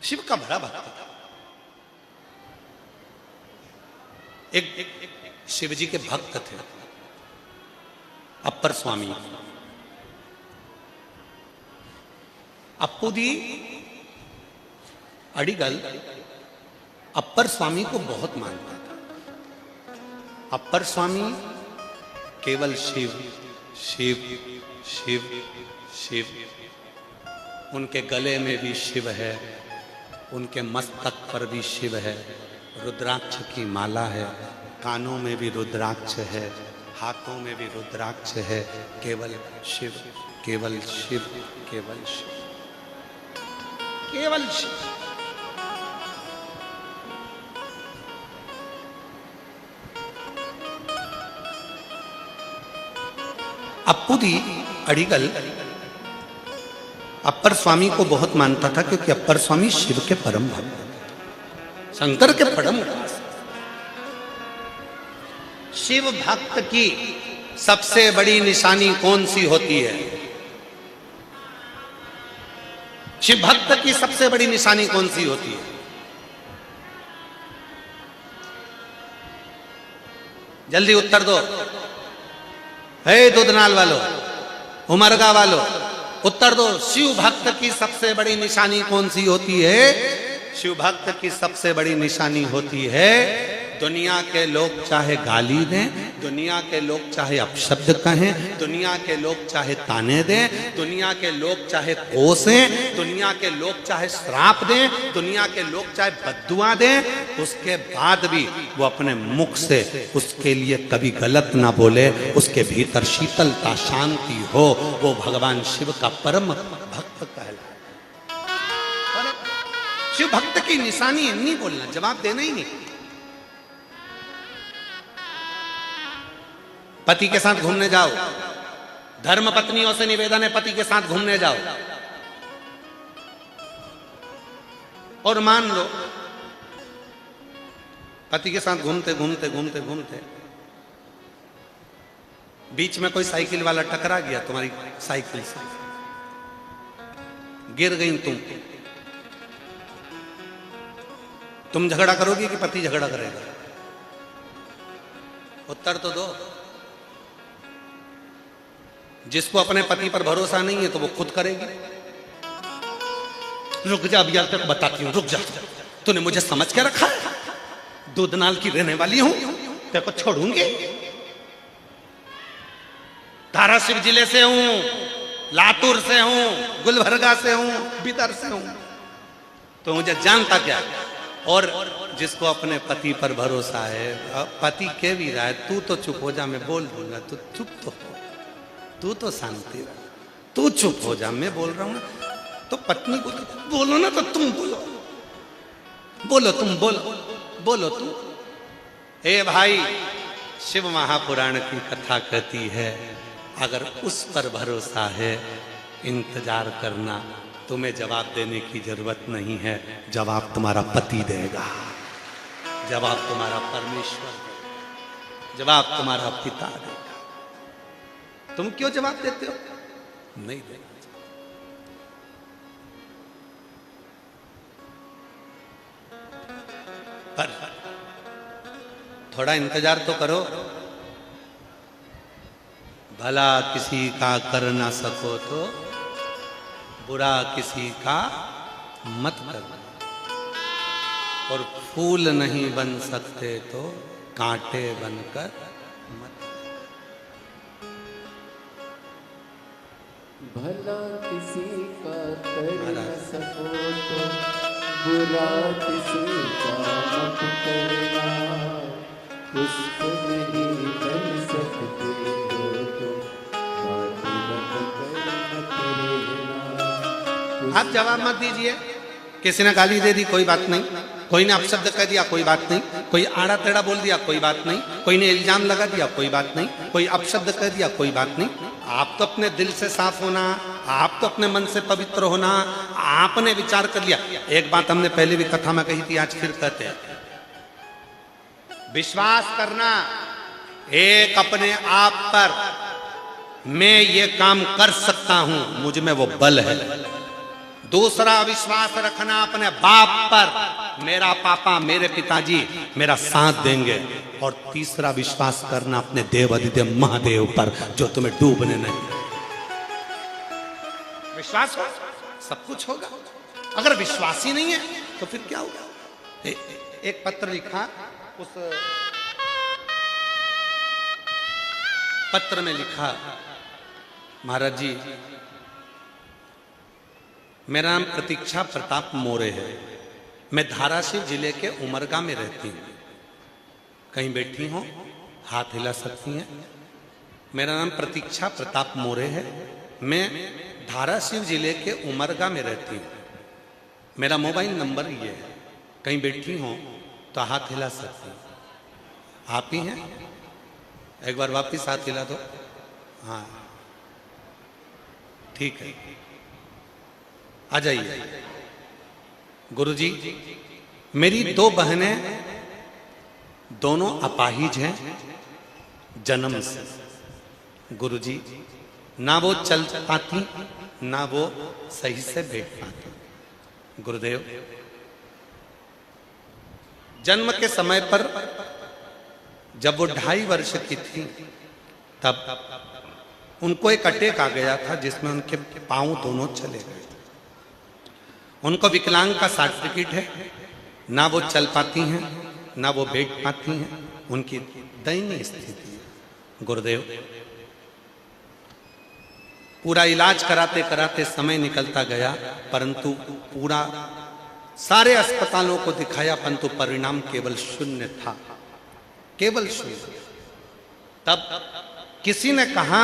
शिव का बड़ा भक्त था। एक शिव जी के भक्त थे, अप्पर स्वामी। अप्पूदी अड़िगल अप्पर स्वामी को बहुत मानता था। अप्पर स्वामी केवल शिव शिव शिव शिव, उनके गले में भी शिव है, उनके मस्तक पर भी शिव है, रुद्राक्ष की माला है, कानों में भी रुद्राक्ष है, हाथों में भी रुद्राक्ष है। केवल शिव केवल शिव केवल शिव केवल शिव। अप्पूदी अड़िगल अप्पर स्वामी को बहुत मानता था, क्योंकि अप्पर स्वामी शिव के परम भक्त, शंकर के परम भक्त। शिव भक्त की सबसे बड़ी निशानी कौन सी होती है? शिव भक्त की सबसे बड़ी निशानी कौन सी होती है? जल्दी उत्तर दो। हे दुधनाल वालों, उमरगा वालों, उत्तर दो। शिव भक्त की सबसे बड़ी निशानी कौन सी होती है? शिव भक्त की सबसे बड़ी निशानी होती है, दुनिया के लोग चाहे गाली दें, दुनिया के लोग चाहे अपशब्द कहें, दुनिया के लोग चाहे ताने दें, दुनिया के लोग चाहे कोसें, दुनिया के लोग चाहे श्राप दें, दुनिया के लोग चाहे बद्दुआ दें, उसके बाद भी वो अपने मुख से उसके लिए कभी गलत ना बोले, उसके भीतर शीतलता शांति हो, वो भगवान शिव का परम भक्त कहलाए। शिव भक्त की निशानी है नहीं बोलना, जवाब देना ही नहीं। पति के साथ घूमने जाओ, धर्म पत्नियों से निवेदन है, पति के साथ घूमने जाओ और मान लो पति के साथ घूमते घूमते घूमते घूमते बीच में कोई साइकिल वाला टकरा गया तुम्हारी साइकिल से, गिर गई तुम झगड़ा करोगी कि पति झगड़ा करेगा? उत्तर तो दो। जिसको अपने पति पर भरोसा नहीं है तो वो खुद करेगी। रुक जा, अभी तक बताती हूं, रुक जा। तूने मुझे समझ के रखा है? दूधनाल की रहने वाली हूं, तेरे को छोड़ूंगी? धाराशिव जिले से हूं, लातूर से हूं, गुलबर्गा से हूं, बिदर से हूं, तो मुझे जानता क्या? और जिसको अपने पति पर भरोसा है, पति कह भी रहा है तू तो चुप हो जा, मैं बोल दूंगा, तू चुप तो हो, तू तो शांति रह, तू चुप हो जा, मैं बोल रहा हूं ना। तो पत्नी को बोलो ना, तो तुम बोलो, बोलो तुम, बोलो बोलो तुम। हे भाई, शिव महापुराण की कथा कहती है, अगर उस पर भरोसा है, इंतजार करना, तुम्हें जवाब देने की जरूरत नहीं है, जवाब तुम्हारा पति देगा, जवाब तुम्हारा परमेश्वर देगा, जवाब तुम्हारा पिता देगा। तुम क्यों जवाब देते हो? नहीं देगा। पर थोड़ा इंतजार तो करो, भला किसी का कर ना सको तो बुरा किसी का मत करो, और फूल नहीं बन सकते तो कांटे बनकर मत। भला किसी का कर ना सको तो बुरा किसी का मत करना, उसको नहीं कर सकते हो तुम, बात मत करना। आप जवाब मत दीजिए। किसी ने गाली दे दी, कोई बात नहीं। कोई ने अपशब्द कह दिया, कोई बात नहीं। कोई आड़ा टेढ़ा बोल दिया, कोई बात नहीं। कोई ने इल्जाम लगा दिया, कोई बात नहीं। कोई अपशब्द कह दिया, कोई बात नहीं। आप तो अपने दिल से साफ होना, आप तो अपने मन से पवित्र होना, आपने विचार कर लिया। एक बात हमने पहले भी कथा में कही थी, आज फिर कहते हैं, विश्वास करना एक अपने आप पर, मैं ये काम कर सकता हूं, मुझ में वो बल है। दूसरा विश्वास रखना अपने बाप पर, मेरा पापा मेरे पिताजी मेरा साथ देंगे। और तीसरा विश्वास करना अपने देव अधिदेव महादेव पर, जो तुम्हें डूबने नहीं। विश्वास हो सब कुछ होगा। अगर विश्वास ही नहीं है तो फिर क्या होगा। एक पत्र लिखा, उस पत्र में लिखा, महाराज जी मेरा नाम प्रतीक्षा प्रताप मोरे है, मैं धाराशिव जिले के उमरगा में रहती हूँ। कहीं बैठी हो हाथ हिला सकती हैं। मेरा नाम प्रतीक्षा प्रताप मोरे है, मैं धाराशिव जिले के उमरगा में रहती हूँ। मेरा मोबाइल नंबर ये है, कहीं बैठी हो तो हाथ हिला सकती हैं। आप ही हैं? एक बार वापिस हाथ हिला दो। हाँ ठीक है, आ जाइए। गुरुजी मेरी दो बहनें, दोनों अपाहिज हैं जन्म से। गुरुजी ना वो चल पाती, ना वो सही से बैठ पाती। गुरुदेव जन्म के समय पर जब वो 2.5 वर्ष की थी, तब उनको एक अटैक आ गया था जिसमें उनके पांव दोनों चले गए। उनको विकलांग का सर्टिफिकेट है, ना वो चल पाती हैं, ना वो बैठ पाती हैं। उनकी दयनीय स्थिति है। गुरुदेव पूरा इलाज कराते कराते समय निकलता गया, परंतु पूरा सारे अस्पतालों को दिखाया, परंतु परिणाम केवल 0 था, केवल 0। तब किसी ने कहा,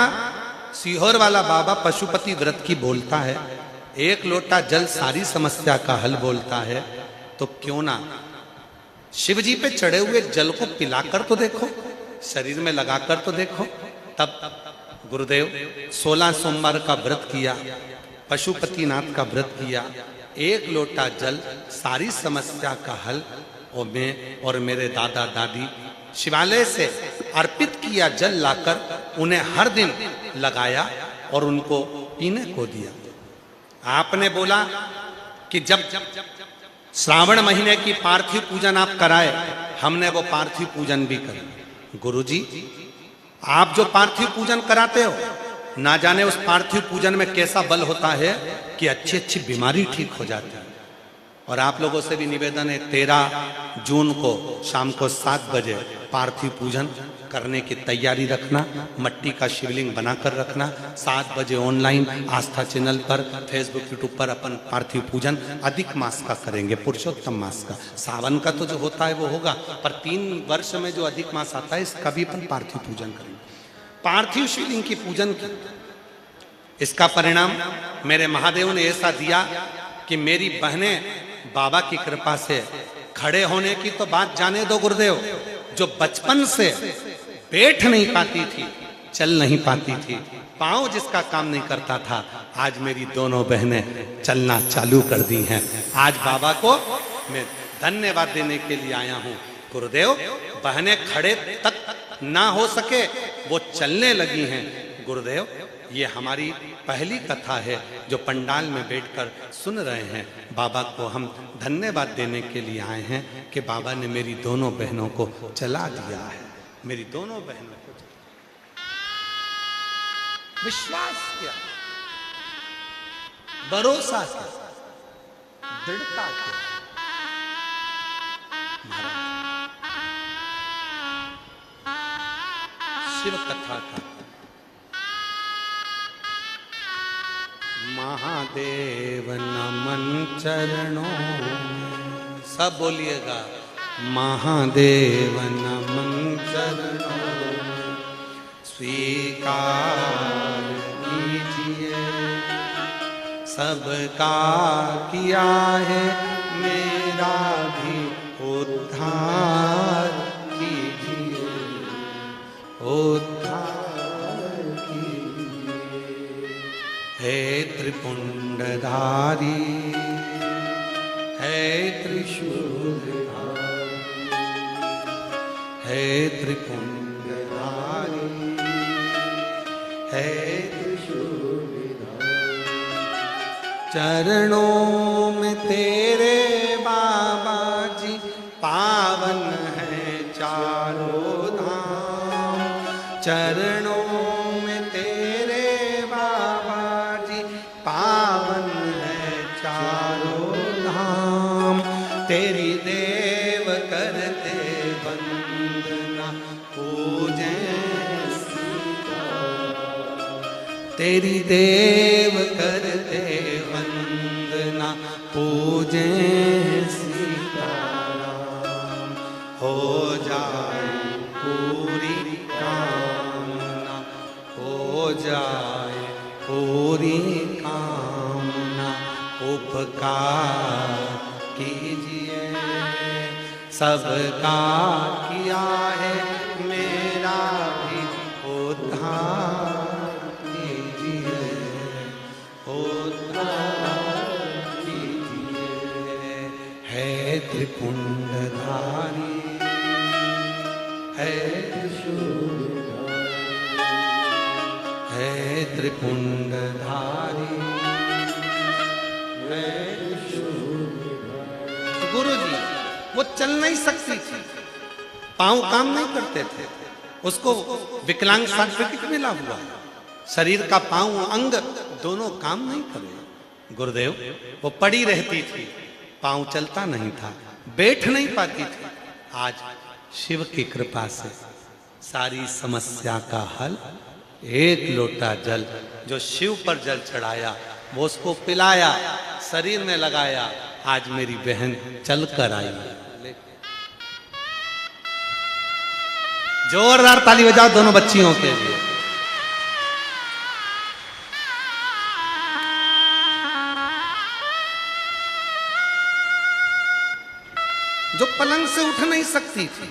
सीहोर वाला बाबा पशुपति व्रत की बोलता है, 1 लोटा जल सारी समस्या का हल बोलता है, तो क्यों ना शिव जी पे चढ़े हुए जल को पिलाकर तो देखो, शरीर में लगाकर तो देखो। तब गुरुदेव 16 सोमवार का व्रत किया, पशुपतिनाथ का व्रत किया, 1 लोटा जल सारी समस्या का हल। और मैं और मेरे दादा दादी शिवालय से अर्पित किया जल लाकर उन्हें हर दिन लगाया और उनको पीने को दिया। आपने बोला कि जब श्रावण महीने की पार्थिव पूजन आप कराए, हमने वो पार्थिव पूजन भी करा। गुरुजी आप जो पार्थिव पूजन कराते हो, ना जाने उस पार्थिव पूजन में कैसा बल होता है कि अच्छी अच्छी बीमारी ठीक हो जाती है। और आप लोगों से भी निवेदन है, 13 जून को शाम को 7 बजे पार्थिव पूजन करने की तैयारी रखना, मट्टी का शिवलिंग बनाकर रखना। 7 बजे ऑनलाइन आस्था चैनल पर, फेसबुक यूट्यूब पर अपन पार्थिव पूजन अधिक मास का करेंगे, पुरुषोत्तम मास का। सावन का तो जो होता है वो होगा, पर 3 वर्ष में जो अधिक मास आता है इसका भी अपन पार्थिव पूजन करेंगे। पार्थिव शिवलिंग की पूजन की, इसका परिणाम मेरे महादेव ने ऐसा दिया कि मेरी बहनें बाबा की कृपा से खड़े होने की तो बात जाने दो गुरुदेव, जो बचपन से बैठ नहीं पाती थी, चल नहीं पाती थी, पांव जिसका काम नहीं करता था, आज मेरी दोनों बहनें चलना चालू कर दी हैं। आज बाबा को मैं धन्यवाद देने के लिए आया हूं। गुरुदेव बहनें खड़े तक ना हो सके वो चलने लगी हैं। गुरुदेव ये हमारी पहली कथा है जो पंडाल में बैठकर सुन रहे हैं। बाबा को हम धन्यवाद देने के लिए आए हैं कि बाबा ने मेरी दोनों बहनों को चला दिया है, मेरी दोनों बहनों को। विश्वास क्या, भरोसा क्या, दृढ़ता क्या। शिव कथा का महादेव नमन चरणों में। सब बोलिएगा, महादेव नमन चरणों में स्वीकार कीजिए, सबका किया है मेरा भी उद्धार कीजिए, उद्धार कीजिए। हे त्रिपुंडधारी, हे त्रिशूलधारी, हे त्रिपुंडधारी, हे त्रिशूलधारी। चरणों में तेरे बाबा जी पावन है चारों धाम, चरणों में तेरे बाबा जी पावन है चारों धाम। तेरी देव करते वंदना पूजे सीताराम, तेरी देव करते वंदना पूजे सीताराम। हो जाए पूरी कामना, हो जाए पूरी कामना, उपकार कीजिए, सबका किया है मेरा भी उद्धार कीजिए, उद्धार कीजिए। है त्रिपुंडधारी, है त्रिशूलधारी, है त्रिपुंडधारी, है त्रिशूलधारी। गुरुजी वो चल नहीं सकती थी, पांव काम नहीं करते थे, उसको विकलांग सर्टिफिकेट मिला हुआ, शरीर का पांव अंग दोनों काम नहीं करे। गुरुदेव वो पड़ी रहती थी, पांव चलता नहीं था, बैठ नहीं पाती थी। आज शिव की कृपा से सारी समस्या का हल, एक लोटा जल जो शिव पर जल चढ़ाया वो उसको पिलाया, शरीर में लगाया, आज मेरी बहन चल कर आई। जोरदार ताली बजाओ दोनों बच्चियों के लिए। जो पलंग से उठ नहीं सकती थी,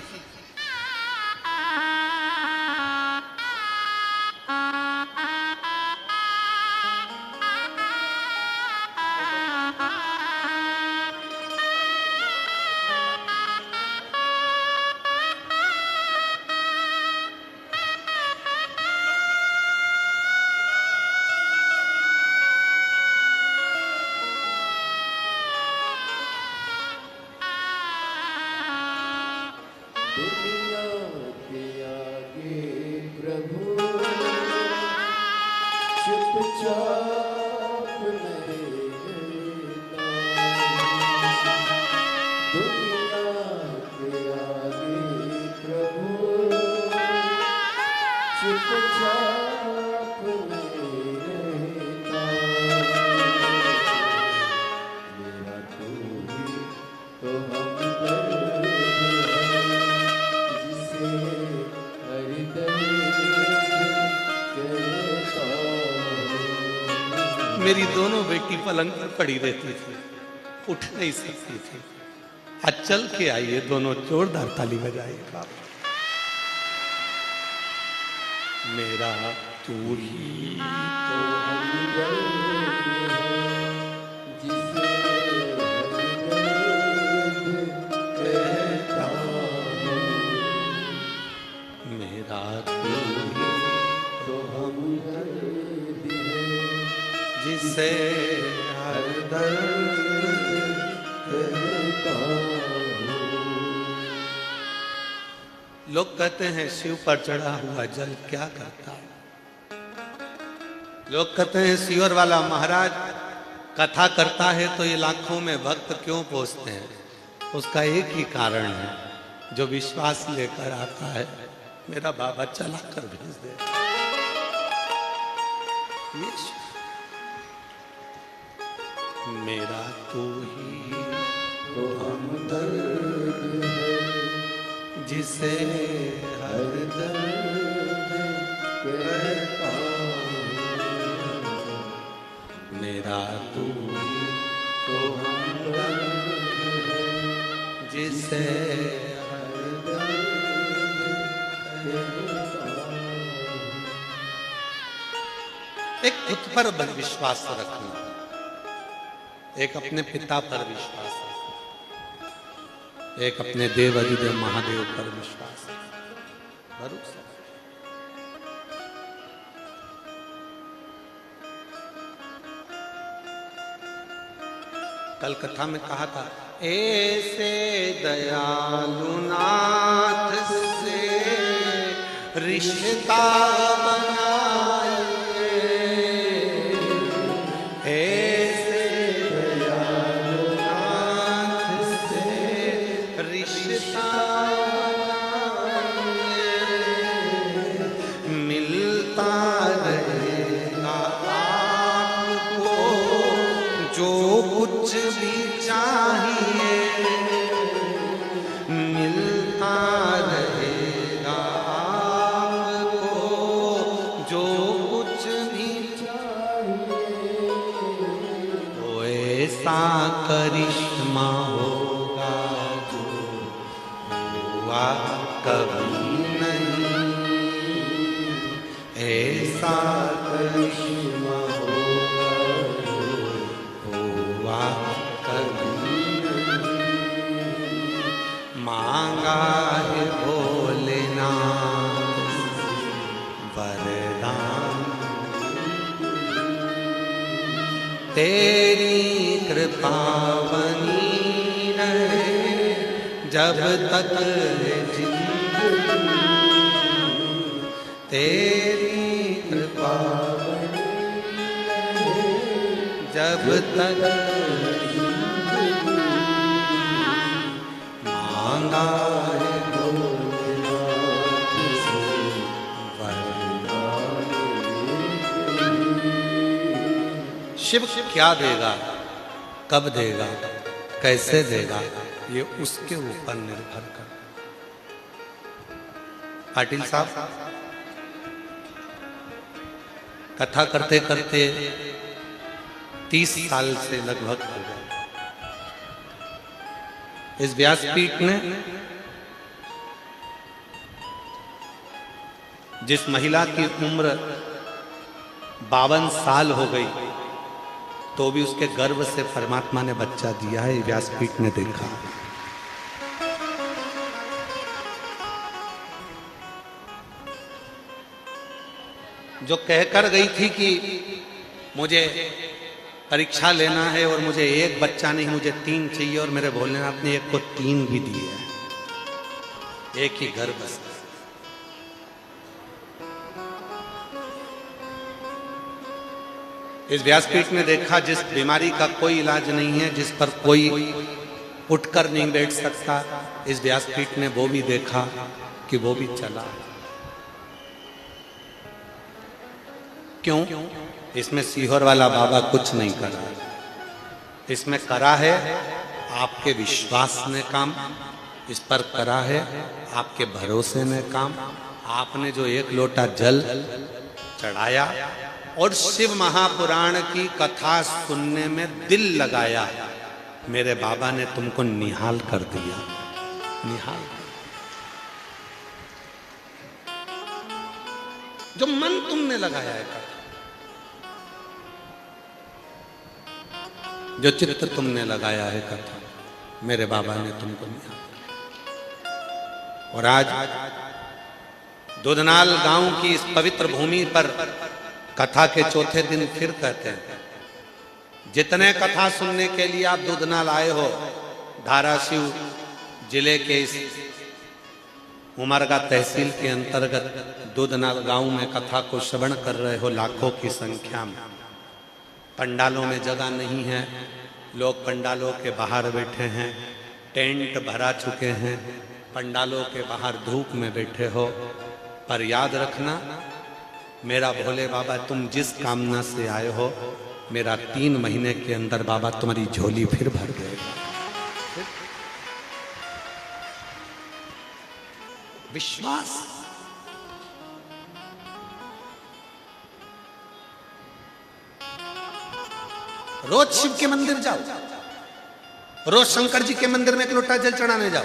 दुनिया के आगे प्रभु चुपचाप नहीं रहना। दुनिया के आगे प्रभु चुपचाप नहीं रहना। मेरा तू ही तो हमदर्द है, जिसे हर दर्द कहता हूँ। मेरी दोनों बेटी पलंग पर पड़ी रहती थी, उठ नहीं सकती थी। आज चल के आइए, दोनों जोरदार ताली बजाइएगा। मेरा तू ही तो हमदर्द है, जिसे हमदर्द कहता हूँ। मेरा तू ही तो हमदर्द है, जिसे हर दर्द। कहता हूँ। लोग कहते हैं शिव पर चढ़ा हुआ जल क्या करता है। लोग कहते हैं सियोर वाला महाराज कथा करता है तो ये लाखों में भक्त क्यों पहुंचते हैं। उसका एक ही कारण है, जो विश्वास लेकर आता है मेरा बाबा चला कर भेज दे। सदा तू तो हम दर्द है जिसे हर दर्द कहता हूँ। एक खुद पर विश्वास रखना, एक अपने पिता पर विश्वास रखना, एक अपने देव अधिदेव महादेव पर विश्वास रखना, भरोसा। कल कथा में कहा था, ऐसे दयालु नाथ से रिश्ता बनाइए, ऐसे दयालु नाथ से रिश्ता बनाइए, मिलता रहेगा आपको जो कुछ भी चाहिए, मिलता रहेगा आपको जो कुछ भी चाहिए। तो ऐसा करिश्मा होगा जो हुआ कभी नहीं, ऐसा करिश्मा होगा जो हुआ कभी नहीं। मांगा है भोलेनाथ से वरदान, तेरी कृपा बनी रहे जब तक है जिंदगी, तेरी कृपा बनी रहे जब तक मांगा है भोलेनाथ से वरदान। शिव क्या देगा, कब देगा, कैसे देगा, ये उसके ऊपर निर्भर करता। पाटिल साहब कथा करते करते 30 साल से लगभग हो गए। इस व्यासपीठ ने जिस महिला की उम्र 52 साल हो गई तो भी उसके गर्भ से परमात्मा ने बच्चा दिया है, व्यासपीठ ने देखा। जो कहकर गई थी कि मुझे परीक्षा लेना है और मुझे एक बच्चा नहीं मुझे 3 चाहिए, और मेरे भोलेनाथ ने एक को 3 भी दिए हैं, एक ही गर्भ से। इस व्यासपीठ ने देखा जिस बीमारी का कोई इलाज नहीं है, जिस पर कोई उठकर नहीं बैठ सकता, इस व्यासपीठ ने वो भी देखा कि वो भी चला। क्यों? इसमें सीहोर वाला बाबा कुछ नहीं करा, इसमें करा है आपके विश्वास ने काम, इस पर करा है आपके भरोसे ने काम। आपने जो 1 लोटा जल चढ़ाया और शिव महापुराण की कथा सुनने में दिल लगाया, मेरे बाबा ने तुमको निहाल कर दिया, निहाल। जो मन तुमने लगाया है, जो चित्त तुमने लगाया है कथा, मेरे बाबा ने तुमको निहाल। और आज दुधनाल गांव की इस पवित्र भूमि पर कथा के चौथे दिन फिर कहते हैं, जितने कथा सुनने के लिए आप दुधनाल आए हो, धाराशिव जिले के इस उमरगा तहसील के अंतर्गत दुधनाल गांव में कथा को श्रवण कर रहे हो, लाखों की संख्या में। पंडालों में जगह नहीं है, लोग पंडालों के बाहर बैठे हैं, टेंट भरा चुके हैं, पंडालों के बाहर धूप में बैठे हो। पर याद रखना, मेरा भोले बाबा तुम जिस कामना से आए हो, मेरा 3 महीने के अंदर बाबा तुम्हारी झोली फिर भर देगा। विश्वास। रोज शिव के मंदिर जाओ, रोज शंकर जी के मंदिर में एक लोटा जल चढ़ाने जाओ।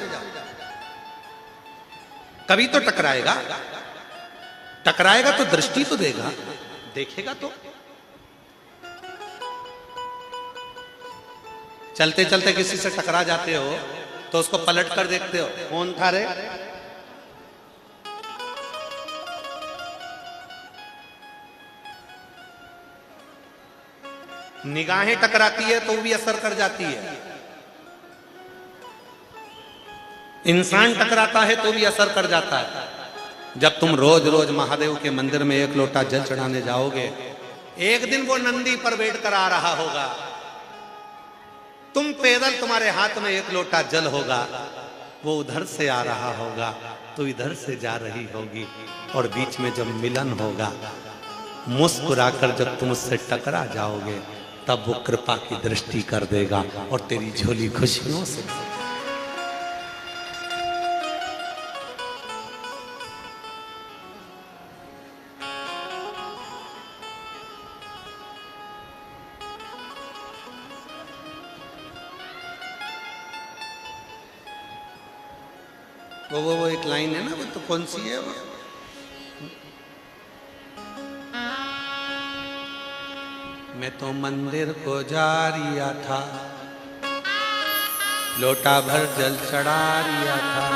कभी तो टकराएगा, टकराएगा तो दृष्टि तो देगा, देखेगा तो। चलते चलते किसी से टकरा जाते हो तो उसको पलट कर देखते हो, कौन था रे? निगाहें टकराती है तो भी असर कर जाती है, इंसान टकराता है तो भी असर कर जाता है। जब तुम रोज रोज महादेव के मंदिर में एक लोटा जल चढ़ाने जाओगे, एक दिन वो नंदी पर बैठ कर आ रहा होगा, तुम पैदल, तुम्हारे हाथ में एक लोटा जल होगा, वो उधर से आ रहा होगा, तो इधर से जा रही होगी, और बीच में जब मिलन होगा, मुस्कुराकर जब तुम उससे टकरा जाओगे, तब वो कृपा की दृष्टि कर देगा और तेरी झोली खुशियों से। वो एक लाइन है ना, वो तो कौन सी है वो? मैं तो मंदिर को जा रिया था, लोटा भर जल चढ़ा रिया था।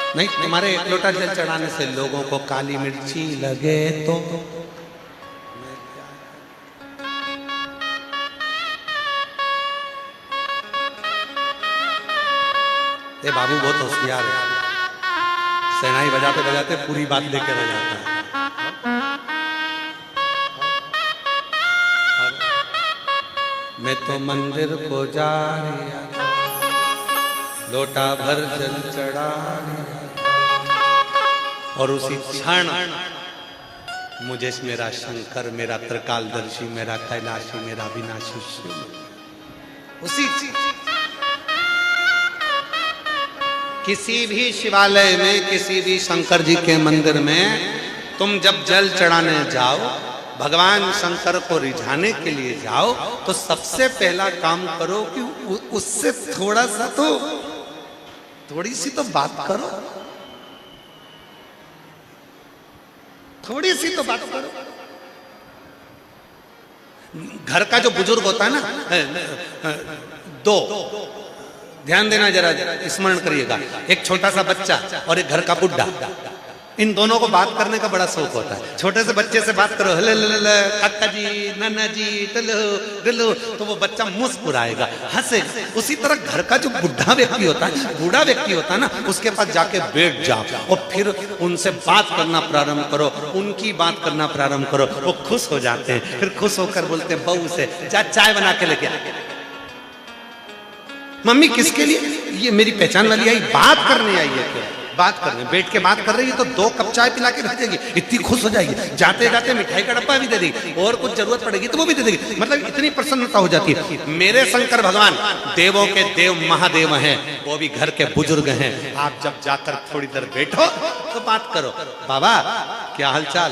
नहीं, तुम्हारे एक लोटा जल चढ़ाने से लोगों को काली मिर्ची लगे तो ये बाबू बहुत होशियार है, शहनाई बजाते बजाते पूरी बात लेकर आ जाता है। मैं तो मंदिर को जा रहा था, लोटा भर जल चढ़ा रहा था, और उसी क्षण मुझे मेरा शंकर, मेरा त्रिकालदर्शी, मेरा कैलाशी, मेरा विनाशी शिव, उसी किसी भी शिवालय में, किसी भी शंकर जी के मंदिर में तुम जब जल चढ़ाने जाओ, भगवान शंकर को रिझाने के लिए जाओ, तो सबसे पहला काम करो कि उससे थोड़ा सा तो, थोड़ी सी तो बात करो, थोड़ी सी तो बात करो। घर का जो बुजुर्ग होता है ना, दो ध्यान देना, जरा स्मरण करिएगा, एक छोटा सा बच्चा और एक घर का बुढ़ा, इन दोनों को बात करने का बड़ा शौक होता है। छोटे से बच्चे से बात करो, काका जी, नाना जी, टलो डलो, तो वो बच्चा मुस्कुराएगा, हंसेगा। उसी तरह घर का जो बुढ़ा व्यक्ति होता है, बूढ़ा व्यक्ति होता है ना, उसके पास जाके बैठ जाओ और फिर उनसे बात करना प्रारंभ करो, उनकी बात करना प्रारंभ करो, वो खुश हो जाते हैं। फिर खुश होकर बोलते हैं बहू से, जा चाय बना के लेके आ। मम्मी किसके लिए? ये मेरी पहचान वाली आई, बात करने आई है। क्या बात करने? बैठ के बात कर रही है तो 2 कप चाय पिला के भेजेगी, इतनी खुश हो जाएगी। जाते जाते मिठाई का डब्बा भी दे देगी, और कुछ जरूरत पड़ेगी तो वो भी दे देगी। मतलब इतनी प्रसन्नता हो जाती है। मेरे शंकर भगवान देवों के देव महादेव हैं, वो भी घर के बुजुर्ग हैं। आप जब जाकर थोड़ी देर बैठो तो बात करो, बाबा क्या हालचाल,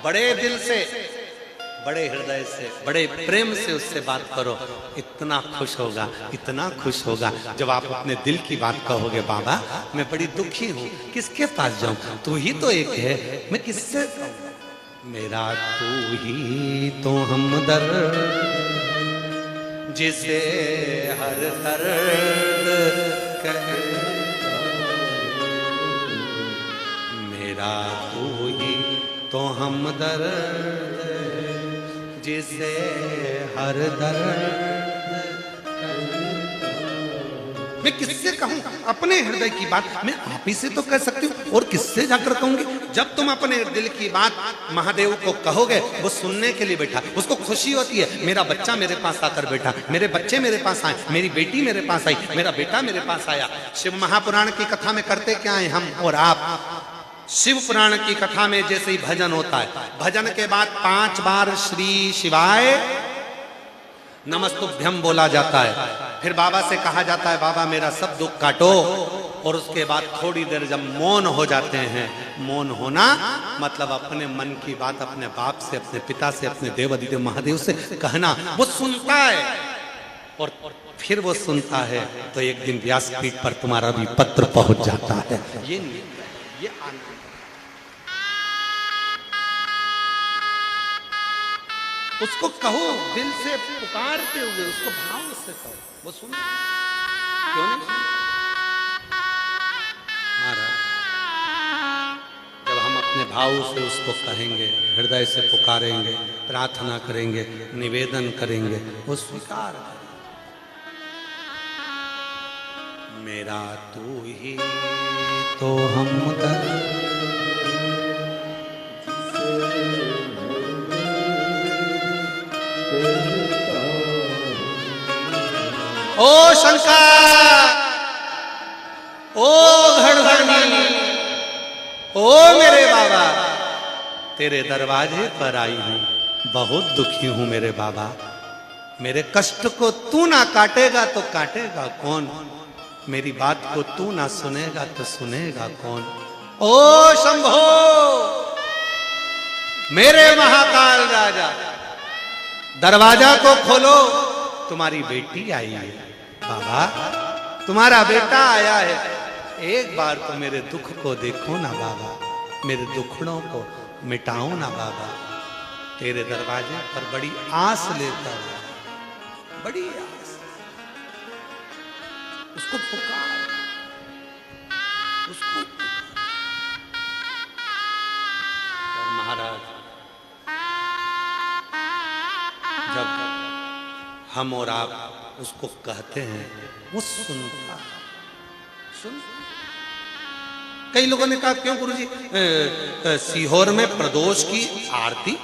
बड़े दिल से, बड़े हृदय से, बड़े प्रेम से उससे बात करो, इतना खुश होगा, इतना खुश होगा। जब आप अपने दिल की बात कहोगे, बाबा मैं बड़ी दुखी हूँ, किसके पास जाऊं, तू ही तो एक है, मैं किससे मेरा तू ही तो हमदर्द, जिसे हर दर्द कहे, मेरा तू ही तो हमदर्द, जिसे हर दर्द। मैं किससे कहूं अपने हृदय की बात? मैं आप ही से तो कह सकती हूँ, और किससे जाकर कहूंगी? जब तुम अपने दिल की बात महादेव को कहोगे, वो सुनने के लिए बैठा, उसको खुशी होती है, मेरा बच्चा मेरे पास आकर बैठा, मेरे बच्चे मेरे पास आए, मेरी बेटी मेरे पास आई, मेरा बेटा मेरे पास आया। शिव महापुराण की कथा में करते क्या है हम और आप? शिव पुराण की कथा में जैसे ही भजन होता है, भजन के बाद 5 बार श्री शिवाय नमस्तुभ्यम बोला जाता है। फिर बाबा से कहा जाता है बाबा मेरा सब दुख काटो, और उसके बाद थोड़ी देर जब मौन हो जाते हैं, मौन होना मतलब अपने मन की बात अपने बाप से, अपने पिता से, अपने देवादिदेव महादेव से कहना। वो सुनता है और फिर वो सुनता है तो एक दिन व्यासपीठ पर तुम्हारा भी पत्र पहुंच जाता है। ये नहीं, ये आनंद। उसको कहो दिल से पुकारते हुए, उसको भाव से कहो, वो सुन। क्यों नहीं सुन? महाराज जब हम अपने भाव से उसको कहेंगे, हृदय से पुकारेंगे, प्रार्थना करेंगे, निवेदन करेंगे, वो स्वीकार करेंगे। मेरा तू ही तो हमदर्द ओ शंकर, ओ घड़घड़नी, ओ मेरे बाबा, तेरे दरवाजे पर आई हूं, बहुत दुखी हूं मेरे बाबा। मेरे कष्ट को तू ना काटेगा तो काटेगा कौन, मेरी बात को तू ना सुनेगा तो सुनेगा कौन। ओ शंभो, मेरे महाकाल राजा, दरवाजा को खोलो, तुम्हारी बेटी आई है बाबा, तुम्हारा बेटा आया है। एक बार तो मेरे दुख को देखो ना बाबा, मेरे दुखड़ों को मिटाओ ना बाबा। तेरे दरवाजे पर बड़ी आस लेकर, बड़ी आस। उसको पुकार, उसको। और महाराज जब हम और आप उसको कहते हैं, वो सुनता। सुन, कई लोगों ने कहा क्यों गुरुजी सीहोर में प्रदोष की आरती?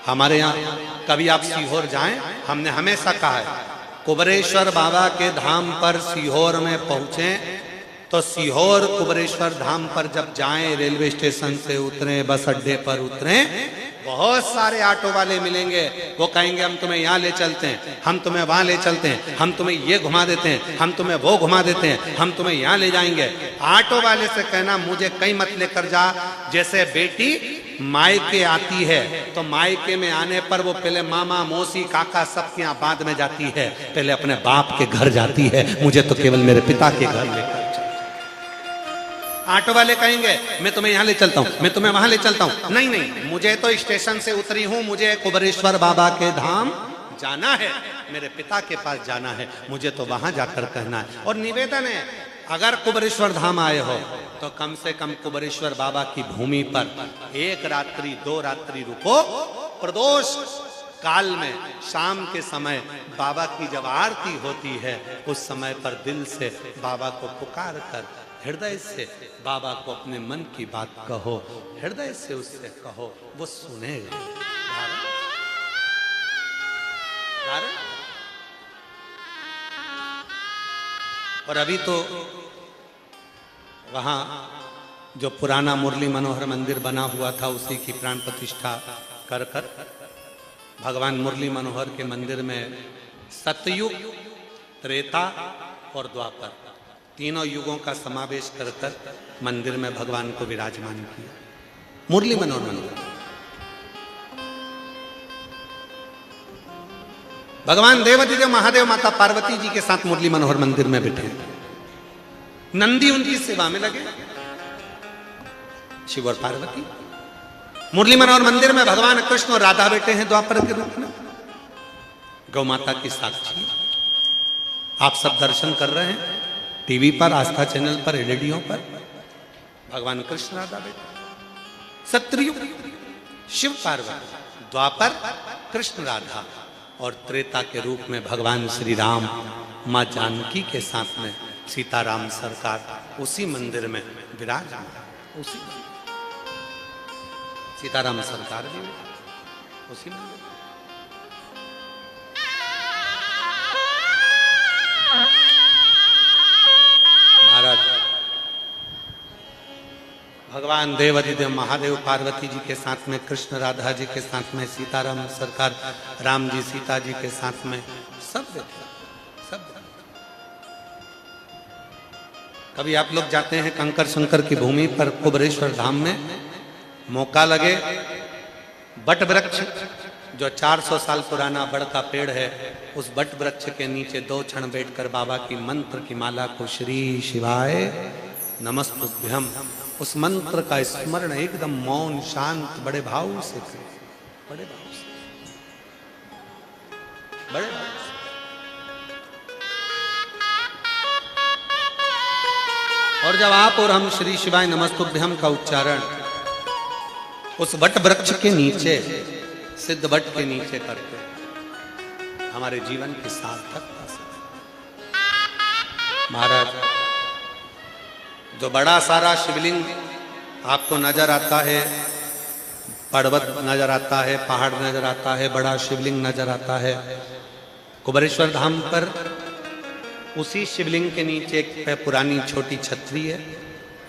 हमारे यहाँ कभी आप सीहोर जाएं, हमने हमेशा कहा है कुबरेश्वर बाबा के धाम पर सीहोर में पहुंचे तो सीहोर कुबरेश्वर धाम पर जब जाएं, रेलवे स्टेशन से उतरें, बस अड्डे पर उतरें, बहुत सारे ऑटो वाले मिलेंगे। वो कहेंगे हम तुम्हें यहाँ ले चलते हैं, हम तुम्हें वहां ले चलते हैं, हम तुम्हें ये घुमा देते हैं, हम तुम्हें वो घुमा देते हैं, हम तुम्हें यहाँ ले जाएंगे। ऑटो वाले से कहना मुझे कहीं मत लेकर जा। जैसे बेटी मायके आती है तो मायके में आने पर वो पहले मामा मौसी काका सबके यहाँ बाद में जाती है, पहले अपने बाप के घर जाती है। मुझे तो केवल मेरे पिता के घर लेकर। ऑटो वाले कहेंगे मैं तुम्हें यहाँ ले चलता हूँ, मैं तुम्हें वहां ले चलता हूँ। नहीं नहीं, मुझे तो स्टेशन से उतरी हूँ, मुझे कुबरेश्वर बाबा के धाम जाना है, मेरे पिता के पास जाना है, मुझे तो वहां जाकर कहना है। और निवेदन है अगर कुबरेश्वर धाम आए हो तो कम से कम कुबरेश्वर बाबा की भूमि पर 1 रात्रि 2 रात्रि रुको। प्रदोष काल में शाम के समय बाबा की जब आरती होती है, उस समय पर दिल से बाबा को पुकार कर, हृदय से बाबा को अपने मन की बात कहो, हृदय से उससे कहो, वो सुनेगा। और अभी तो वहां जो पुराना मुरली मनोहर मंदिर बना हुआ था, उसी की प्राण प्रतिष्ठा कर कर भगवान मुरली मनोहर के मंदिर में सतयुग, त्रेता और द्वापर, तीनों युगों का समावेश कर कर मंदिर में भगवान को विराजमान किया। मुरली मनोहर मंदिर, भगवान देवादिदेव महादेव माता पार्वती जी के साथ मुरली मनोहर मंदिर में बैठे, नंदी उनकी सेवा में लगे, शिव और पार्वती। मुरली मनोहर मंदिर में भगवान कृष्ण और राधा बैठे हैं द्वापर के रूप में, गौ माता की साक्षी। आप सब दर्शन कर रहे हैं टीवी पर, आस्था चैनल पर, रेडियो पर। भगवान कृष्ण राधा बैठे, सतयुग शिव पार्वती, द्वापर कृष्ण राधा, और त्रेता के रूप में भगवान श्री राम माँ जानकी के साथ में सीताराम सरकार उसी मंदिर में विराजमान। उसी सीताराम सरकार भी उसी मंदिर। महाराज भगवान देव अधिदेव महादेव पार्वती जी के साथ में, कृष्ण राधा जी के साथ में, सीताराम सरकार राम जी सीता जी के साथ में, सब देखा, सब देखा। कभी आप लोग जाते हैं कंकर शंकर की भूमि पर कुबरेश्वर धाम में, मौका लगे, बट वृक्ष जो 400 साल पुराना बड़ का पेड़ है, उस बट वृक्ष के नीचे 2 क्षण बैठकर बाबा की मंत्र की माला को श्री शिवाय नमस्तुभ्यम, उस मंत्र का स्मरण एकदम मौन शांत बड़े भाव से करें, बड़े भाव से, बड़े भाव से। और जब आप और हम श्री शिवाय नमस्तुभ्यम का उच्चारण उस वट वृक्ष के नीचे, सिद्ध वट के नीचे करते, हमारे जीवन की सार्थकता से। महाराज, जो बड़ा सारा शिवलिंग आपको नजर आता है, पर्वत नजर आता है, पहाड़ नजर आता है, बड़ा शिवलिंग नजर आता है, कुबरेश्वर धाम पर उसी शिवलिंग के नीचे एक पुरानी छोटी छतरी है,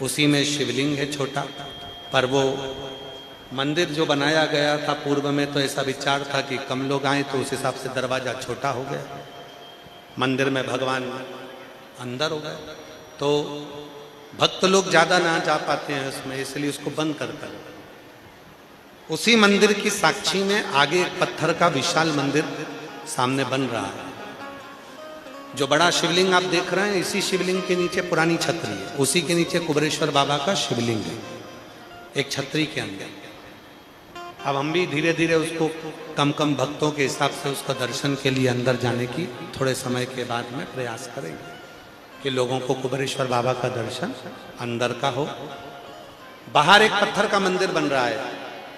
उसी में शिवलिंग है छोटा। पर वो मंदिर जो बनाया गया था पूर्व में, तो ऐसा विचार था कि कम लोग आए, तो उस हिसाब से दरवाजा छोटा हो गया, मंदिर में भगवान अंदर हो गए, तो भक्त लोग ज्यादा ना जा पाते हैं उसमें, इसलिए उसको बंद कर कर उसी मंदिर की साक्षी में आगे एक पत्थर का विशाल मंदिर सामने बन रहा है। जो बड़ा शिवलिंग आप देख रहे हैं, इसी शिवलिंग के नीचे पुरानी छतरी है, उसी के नीचे कुबरेश्वर बाबा का शिवलिंग है, एक छतरी के अंदर। अब हम भी धीरे धीरे उसको कम कम भक्तों के हिसाब से उसका दर्शन के लिए अंदर जाने की थोड़े समय के बाद में प्रयास करेंगे कि लोगों को कुबरेश्वर बाबा का दर्शन अंदर का हो। बाहर एक पत्थर का मंदिर बन रहा है,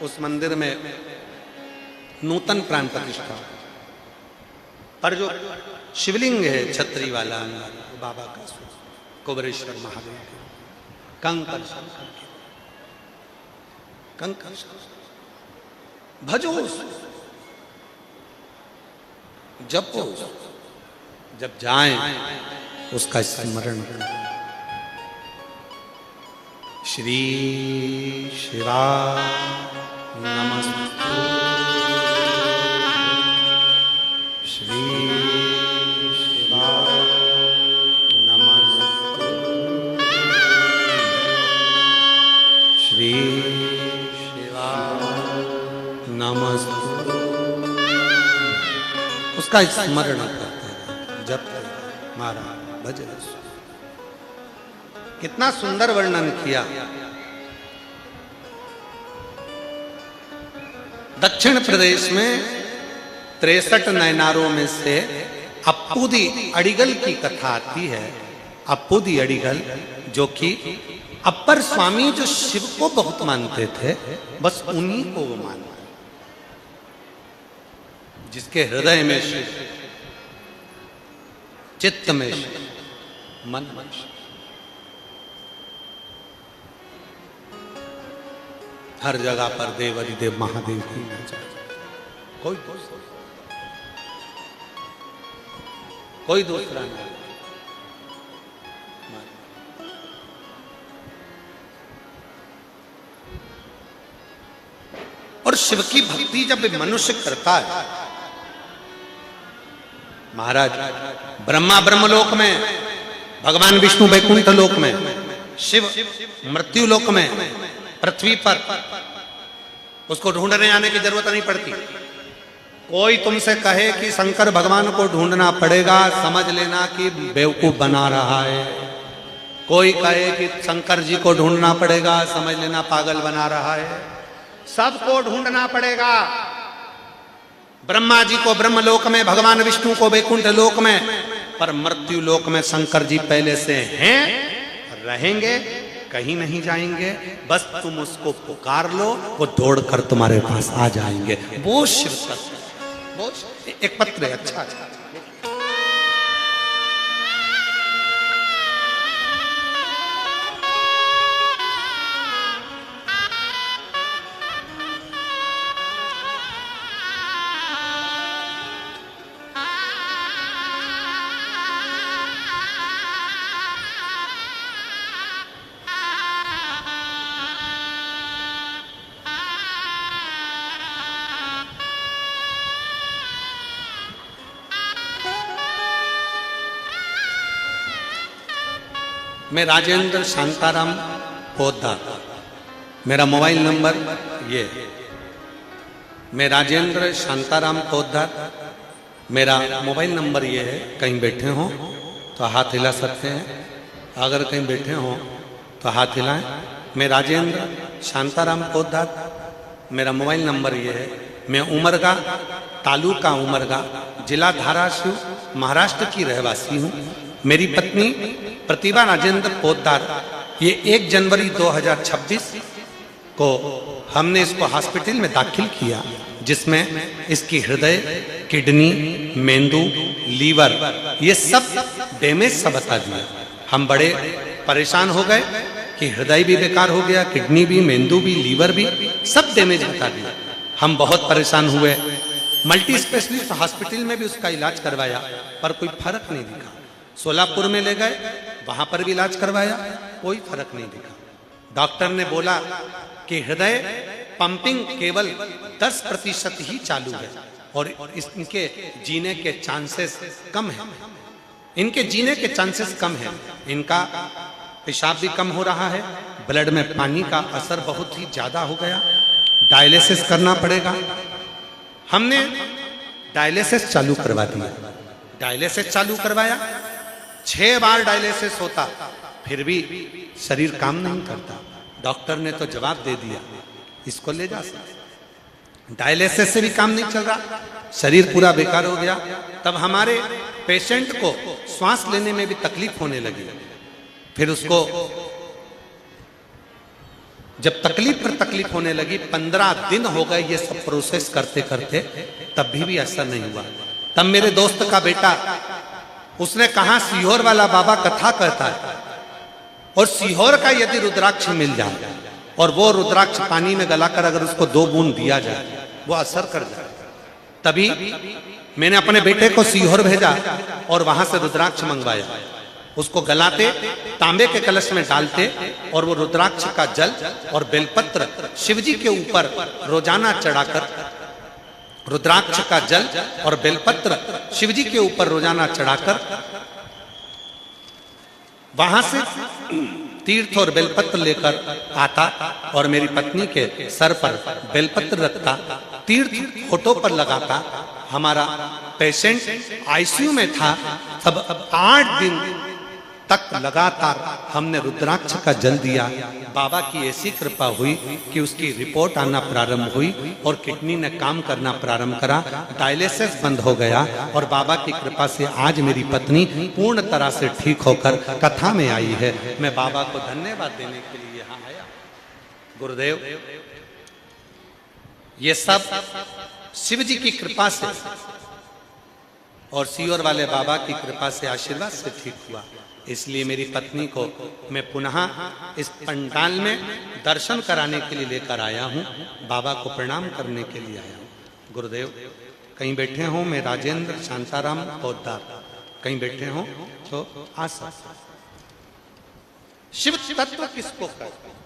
उस मंदिर में नूतन प्राण प्रतिष्ठा, पर जो शिवलिंग है छतरी वाला बाबा का, कुबरेश्वर महादेव के कंकर शंकर के, कंकर शंकर भजो, जपो, जब जाएं उसका स्मरण करें। श्री शिवाय नमस्तुभ्यं, श्री शिवाय नमस्तुभ्यं, श्री शिवाय नमस्तुभ्यं, उसका स्मरण करते हैं, जपते हैं, महाराज भजन। कितना सुंदर वर्णन किया। दक्षिण प्रदेश में 63 नयनारों में से अप्पुदी अडिगल की कथा आती है। अप्पुदी अडिगल जो कि अप्पर स्वामी जो शिव को बहुत मानते थे, बस उन्हीं को वो मानते, जिसके हृदय में शिव, चित्त में शिव, मन में शिव, हर जगह पर देव अधिदेव महादेव की कोई दूसरा नहीं। और शिव की भक्ति जब मनुष्य करता है, महाराज, ब्रह्मा ब्रह्मलोक में, भगवान विष्णु वैकुंठ लोक में, शिव मृत्यु लोक में, पृथ्वी पर उसको ढूंढने आने की जरूरत नहीं पड़ती। कोई तुमसे कहे कि शंकर भगवान को ढूंढना पड़ेगा, समझ लेना कि बेवकूफ बना रहा है। कोई कहे कि शंकर जी को ढूंढना पड़ेगा, समझ लेना पागल बना रहा है। सबको ढूंढना पड़ेगा। ब्रह्मा जी को ब्रह्मलोक में, भगवान विष्णु को वैकुंठ लोक में, पर मृत्यु लोक में शंकर जी पहले से हैं, रहेंगे, कहीं नहीं जाएंगे। बस तुम उसको पुकार लो, वो दौड़कर तुम्हारे पास आ जाएंगे। वो शिव तत्व, वो एक पत्र है, अच्छा अच्छा। मैं राजेंद्र शांताराम पोद्दार, मेरा मोबाइल नंबर ये है। मैं राजेंद्र शांताराम पोद्दार, मेरा मोबाइल नंबर ये है। कहीं बैठे हों तो हाथ हिला सकते हैं, अगर कहीं बैठे हों तो हाथ हिलाएं। मैं राजेंद्र शांताराम पोद्दार, मेरा मोबाइल नंबर ये है। मैं उमरगा, तालुका उमरगा, जिला धाराशिव, महाराष्ट्र की रहवासी हूँ। मेरी पत्नी प्रतिभा राजेंद्र पोद्दार, ये 1 जनवरी 2026 को हमने इसको हॉस्पिटल में दाखिल किया, जिसमें इसकी हृदय, किडनी, मेंदू, लीवर ये सब डैमेज सब बता दिया। हम बड़े परेशान हो गए कि हृदय भी बेकार हो गया, किडनी भी, मेंदू भी, लीवर भी सब डैमेज बता दिया। हम बहुत परेशान हुए। मल्टी स्पेशलिस्ट हॉस्पिटल में भी उसका इलाज करवाया, पर कोई फर्क नहीं दिखा। सोलापुर में ले गए, वहां पर भी इलाज करवाया, कोई फर्क नहीं दिखा। डॉक्टर ने बोला कि हृदय पंपिंग केवल 10% ही चालू है और इनके जीने के चांसेस कम है। इनके जीने के चांसेस कम है। इनका पेशाब भी कम हो रहा है, ब्लड में पानी का असर बहुत ही ज्यादा हो गया, डायलिसिस करना पड़ेगा। हमने डायलिसिस चालू करवा दिया। डायलिसिस चालू करवाया, 6 बार डायलिसिस होता, फिर भी शरीर काम नहीं करता। डॉक्टर ने तो जवाब दे दिया, इसको ले जा सकते। डायलिसिस से भी काम नहीं चल रहा, शरीर पूरा बेकार हो गया। तब हमारे पेशेंट को श्वास लेने में भी तकलीफ होने लगी। फिर उसको जब तकलीफ पर तकलीफ होने लगी, 15 दिन हो गए ये सब प्रोसेस करते करते, तब भी असर नहीं हुआ। तब मेरे दोस्त का बेटा, उसने कहा सीहोर वाला बाबा कथा कहता है और सीहोर का यदि रुद्राक्ष मिल जाए और वो रुद्राक्ष पानी में गलाकर अगर उसको 2 बूंद दिया जाए, वो असर कर जाए। तभी मैंने अपने बेटे को सीहोर भेजा और वहां से रुद्राक्ष मंगवाया। उसको गलाते, तांबे के कलश में डालते और वो रुद्राक्ष का जल और बेलपत्र शिवजी के ऊपर रोजाना चढ़ाकर, रुद्राक्ष का जल और बेलपत्र शिवजी के ऊपर रोजाना चढ़ाकर वहां से तीर्थ और बेलपत्र लेकर आता और मेरी पत्नी के सर पर बेलपत्र रखता, तीर्थ फोटो पर लगाता। हमारा पेशेंट आईसीयू में था, तब 8 दिन तक लगातार हमने रुद्राक्ष का जल दिया। बाबा की ऐसी कृपा हुई कि उसकी रिपोर्ट आना प्रारंभ हुई और किडनी ने काम करना प्रारंभ करा, डायलिसिस बंद हो गया और बाबा की कृपा से आज मेरी पत्नी पूर्ण तरह से ठीक होकर कथा में आई है। मैं बाबा को धन्यवाद देने के लिए यहाँ आया। गुरुदेव, ये सब शिव जी की कृपा से और सीहोर वाले बाबा की कृपा से, आशीर्वाद से ठीक हुआ। इसलिए मेरी पत्नी को मैं पुनः इस पंडाल में दर्शन कराने के लिए लेकर आया हूँ, बाबा को प्रणाम करने के लिए आया हूँ। गुरुदेव, कहीं बैठे हों, मैं राजेंद्र शांताराम पोद्दार, कहीं बैठे हों तो आ सकते। शिव तत्व किसको कहते हैं?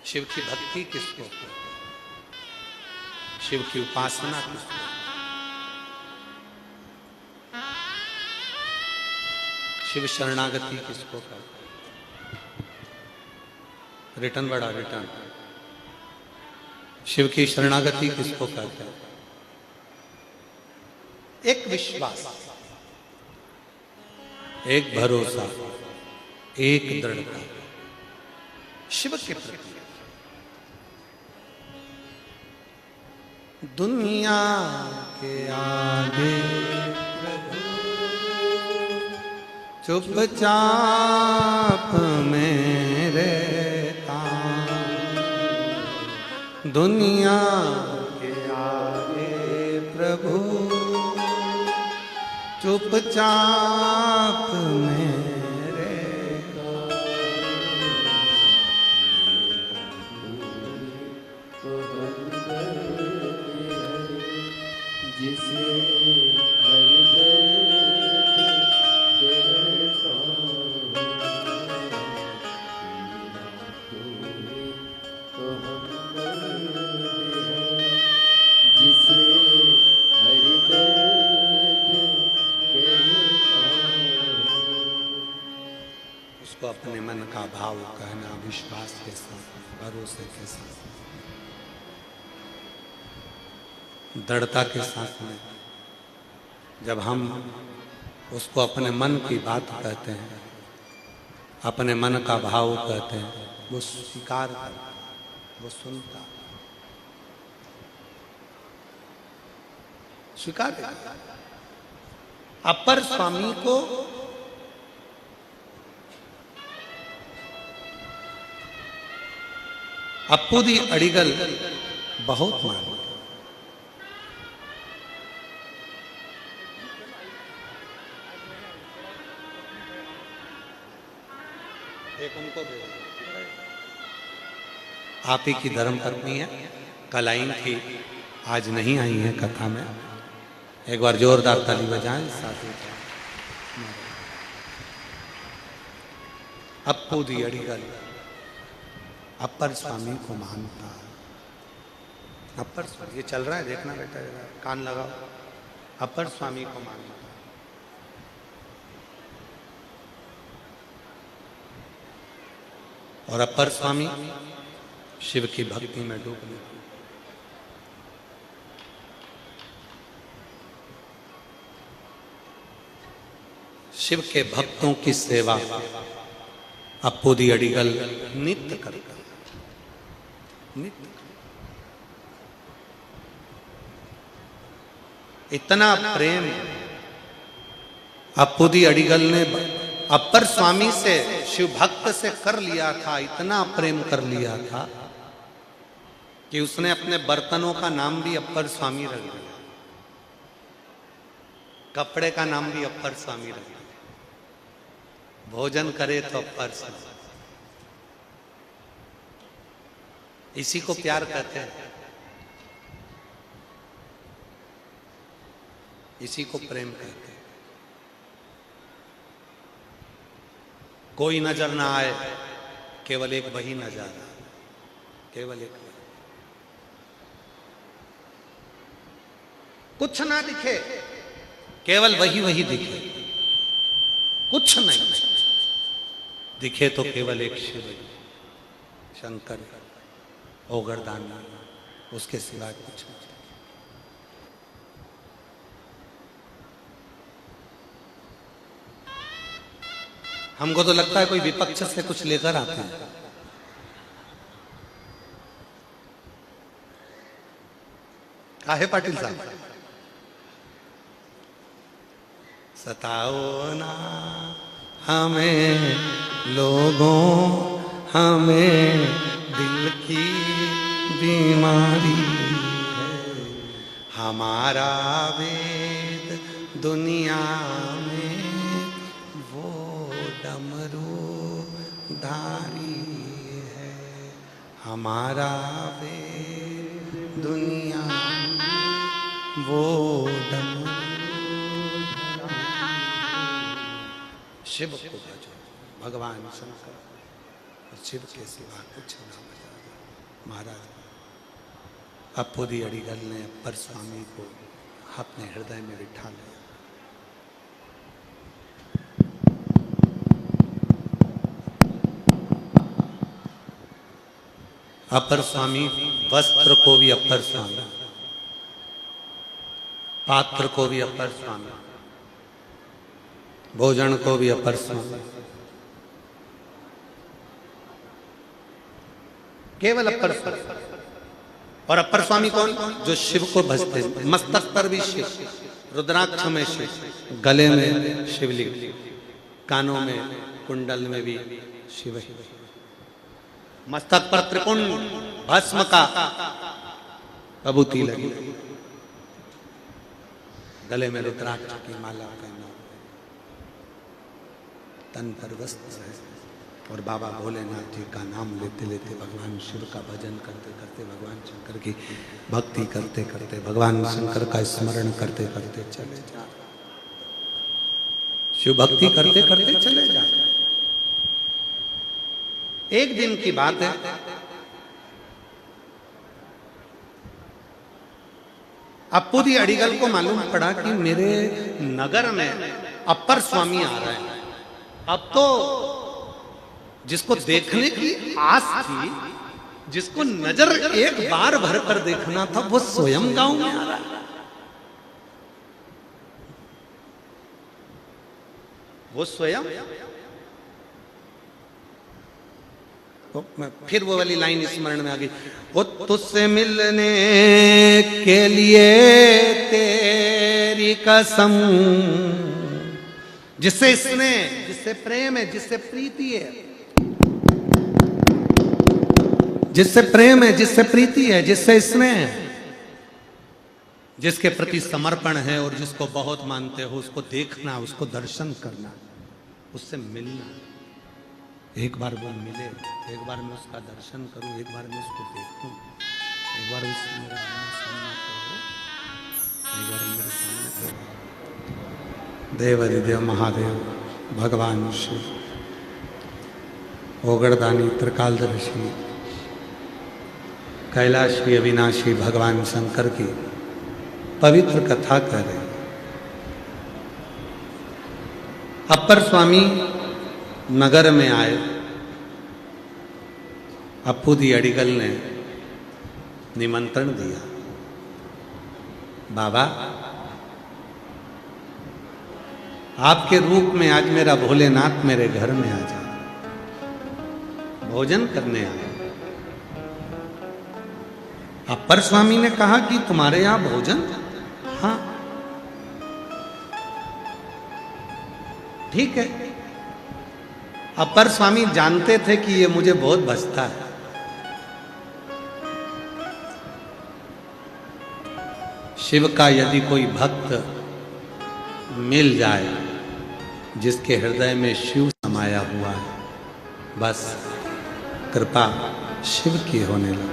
शिव की भक्ति किसको कहते हैं? शिव की उपासना किसको? शिव शरणागति किसको कहते? रिटर्न बड़ा रिटर्न। शिव की शरणागति किसको कहते हैं? एक विश्वास, एक भरोसा, एक दृढ़ता शिव के प्रति। दुनिया के आगे चुपचाप में रहता, दुनिया के आगे प्रभु चुपचाप में रहता। जिसे का भाव कहना विश्वास के साथ, भरोसे के साथ, दृढ़ता के साथ में जब हम उसको अपने मन की बात कहते हैं, अपने मन का भाव कहते हैं, वो स्वीकार करता, वो सुनता, स्वीकार करता। अपर स्वामी को अप्पूदी अडिगल बहुत मानते। एक उनको दे, आप ही की धर्म पत्नी है, कल आई थी, आज नहीं आई है कथा में। एक बार जोरदार ताली बजाएं साथी। अप्पूदी अडिगल अपर स्वामी को मानता है। अपर स्वामी, ये चल रहा है, देखना बेटा, कान लगाओ। अपर स्वामी को मानता है। और अपर स्वामी शिव की भक्ति में डूब गए। शिव के भक्तों की सेवा अप्पूदी अडिगल नित्य करता, नित्य। इतना प्रेम अप्पूदी अडिगल ने अपर स्वामी से, शिव भक्त से कर लिया था, इतना प्रेम कर लिया था कि उसने अपने बर्तनों का नाम भी अपर स्वामी रख दिया, कपड़े का नाम भी अपर स्वामी रख दिया, भोजन करे तो अपर स्वामी। इसी को प्यार कहते हैं, इसी को प्रेम कहते हैं। कोई नजर ना आए, केवल एक वही नजारा, केवल एक वही। कुछ ना दिखे, केवल वही वही दिखे, कुछ नहीं दिखे तो केवल एक शिव, शंकर, ओगरदानी, उसके सिवा कुछ नहीं। हमको तो लगता है कोई विपक्ष से कुछ लेकर आते हैं। काहे पाटिल साहब? सताओ ना हमें लोगों, हमें दिल की बीमारी है, हमारा वेद दुनिया में वो डमरू धारी है, हमारा वेद दुनिया में वो डमरू। शिव को भजो, भगवान शंकर, और शिव के सिवा कुछ ना बजा। महाराज अप्पूदी अडिगल ने अपर स्वामी को अपने हृदय में बिठा लिया। अपर स्वामी वस्त्र को भी अपर स्वामी, पात्र को भी अपर स्वामी, भोजन को भी अपर स्वामी, केवल अपर स्वामी। और अपर स्वामी कौन? जो शिव को भजते, मस्तक पर भी शिव, रुद्राक्ष में शिव, गले में शिवलिंग, कानों में कुंडल में भी शिव ही, मस्तक पर त्रिपुंड भस्म का विभूति लगी, गले में रुद्राक्ष की माला पहना, तन पर वस्त्र है, और बाबा भोलेनाथ जी का नाम लेते लेते, भगवान शिव का भजन करते करते, भगवान शंकर की भक्ति करते करते, भगवान शंकर का स्मरण करते करते चले जा, शिव भक्ति करते करते चले जा। एक दिन की बात है, अप्पूदी अडिगल को मालूम पड़ा कि मेरे नगर में अपर स्वामी आ रहे हैं। अब तो जिसको देखने की आस थी, जिसको नजर एक बार भर कर देखना था, वो स्वयं गांव में आ रहा है। वो स्वयं, तो फिर वो वाली लाइन स्मरण में आ गई, वो तुझसे मिलने के लिए तेरी कसम, जिससे स्नेह, जिससे प्रेम है, जिससे प्रीति है, जिससे प्रेम है, जिससे प्रीति है, जिससे स्नेह है, जिसके प्रति समर्पण है और जिसको बहुत मानते हो, उसको देखना, उसको दर्शन करना, उससे मिलना। एक बार वो मिले, एक बार मैं उसका दर्शन करूं, एक बार मैं उसको देखूं, एक बार उससे मेरा आना सामना करो, एक बार मेरे सामने करो। देवाधिदेव महादेव भगवान शिव, ओगड़दानी त्रिकालदर्शी, कैलाशी अविनाशी भगवान शंकर की पवित्र कथा कर रहे हैं। अपर स्वामी नगर में आए, अप्पूदी अडिगल ने निमंत्रण दिया, बाबा आपके रूप में आज मेरा भोलेनाथ मेरे घर में आ जाए, भोजन करने आए। अपर स्वामी ने कहा कि तुम्हारे यहां भोजन? हाँ ठीक है। अपर स्वामी जानते थे कि ये मुझे बहुत बचता है, शिव का यदि कोई भक्त मिल जाए जिसके हृदय में शिव समाया हुआ है, बस कृपा शिव की होने लगती।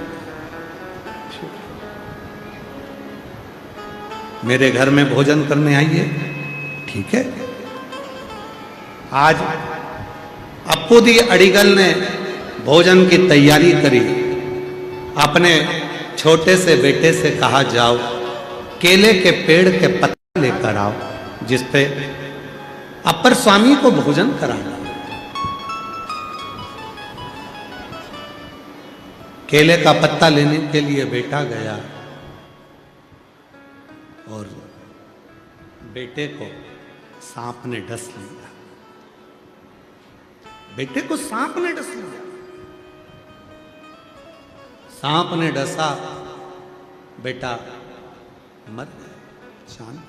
मेरे घर में भोजन करने आइए, ठीक है। आज अप्पूदी अडिगल ने भोजन की तैयारी करी, अपने छोटे से बेटे से कहा जाओ केले के पेड़ के पत्ते लेकर आओ, जिसपे अपर स्वामी को भोजन कराना। केले का पत्ता लेने के लिए बेटा गया और बेटे को सांप ने डस लिया। बेटे को सांप ने डस लिया, सांप ने डसा, बेटा मर गया शांत।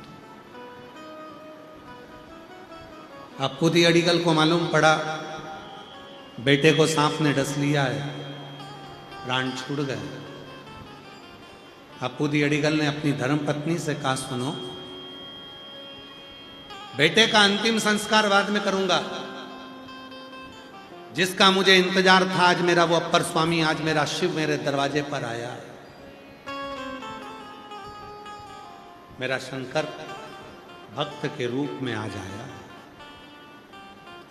अप्पूदी अडिगल को मालूम पड़ा बेटे को सांप ने डस लिया है, प्राण छूट गए। अप्पूदी अडिगल ने अपनी धर्मपत्नी से कहा, सुनो बेटे का अंतिम संस्कार बाद में करूंगा, जिसका मुझे इंतजार था आज मेरा वो अपर स्वामी, आज मेरा शिव मेरे दरवाजे पर आया, मेरा शंकर भक्त के रूप में आज आया।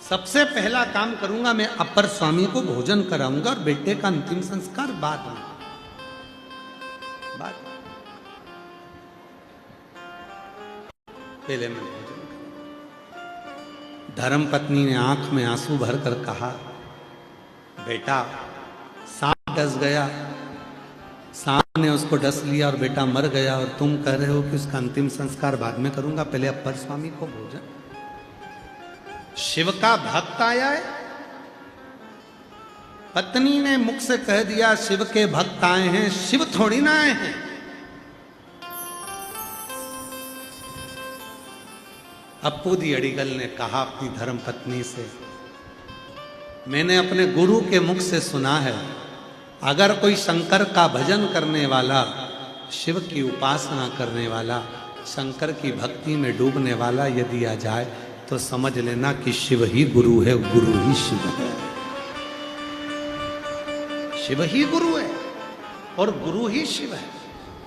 सबसे पहला काम करूंगा मैं अपर स्वामी को भोजन कराऊंगा और बेटे का अंतिम संस्कार बाद में। पहले मैं भोजन करूं। धर्मपत्नी ने आंख में आंसू भरकर कहा, बेटा सांप डस गया, सांप ने उसको डस लिया और बेटा मर गया, और तुम कह रहे हो कि उसका अंतिम संस्कार बाद में करूंगा, पहले अपर स्वामी को भोजन। शिव का भक्त आया है, पत्नी ने मुख से कह दिया शिव के भक्त आए हैं, शिव थोड़ी ना आए हैं। अप्पूदी अडिगल ने कहा अपनी धर्मपत्नी से, मैंने अपने गुरु के मुख से सुना है, अगर कोई शंकर का भजन करने वाला, शिव की उपासना करने वाला, शंकर की भक्ति में डूबने वाला यदि आ जाए तो समझ लेना कि शिव ही गुरु है, गुरु ही शिव है। शिव ही गुरु है और गुरु ही शिव है,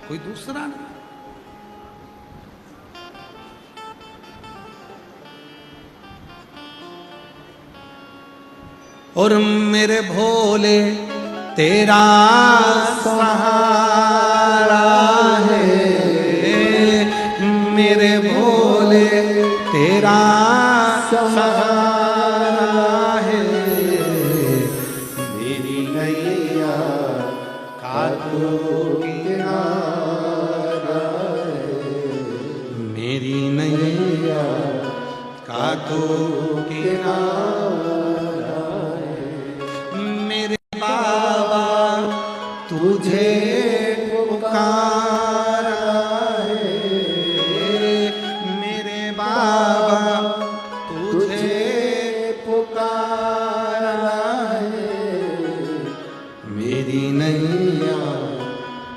कोई दूसरा नहीं। और मेरे भोले तेरा सहारा है, मेरे भोले तेरा सहारा है, तू किनारा मेरी नैया का तू किनारा मेरे बाबा तुझे पुकारा है मेरे बाबा तुझे पुकारा है मेरी नैया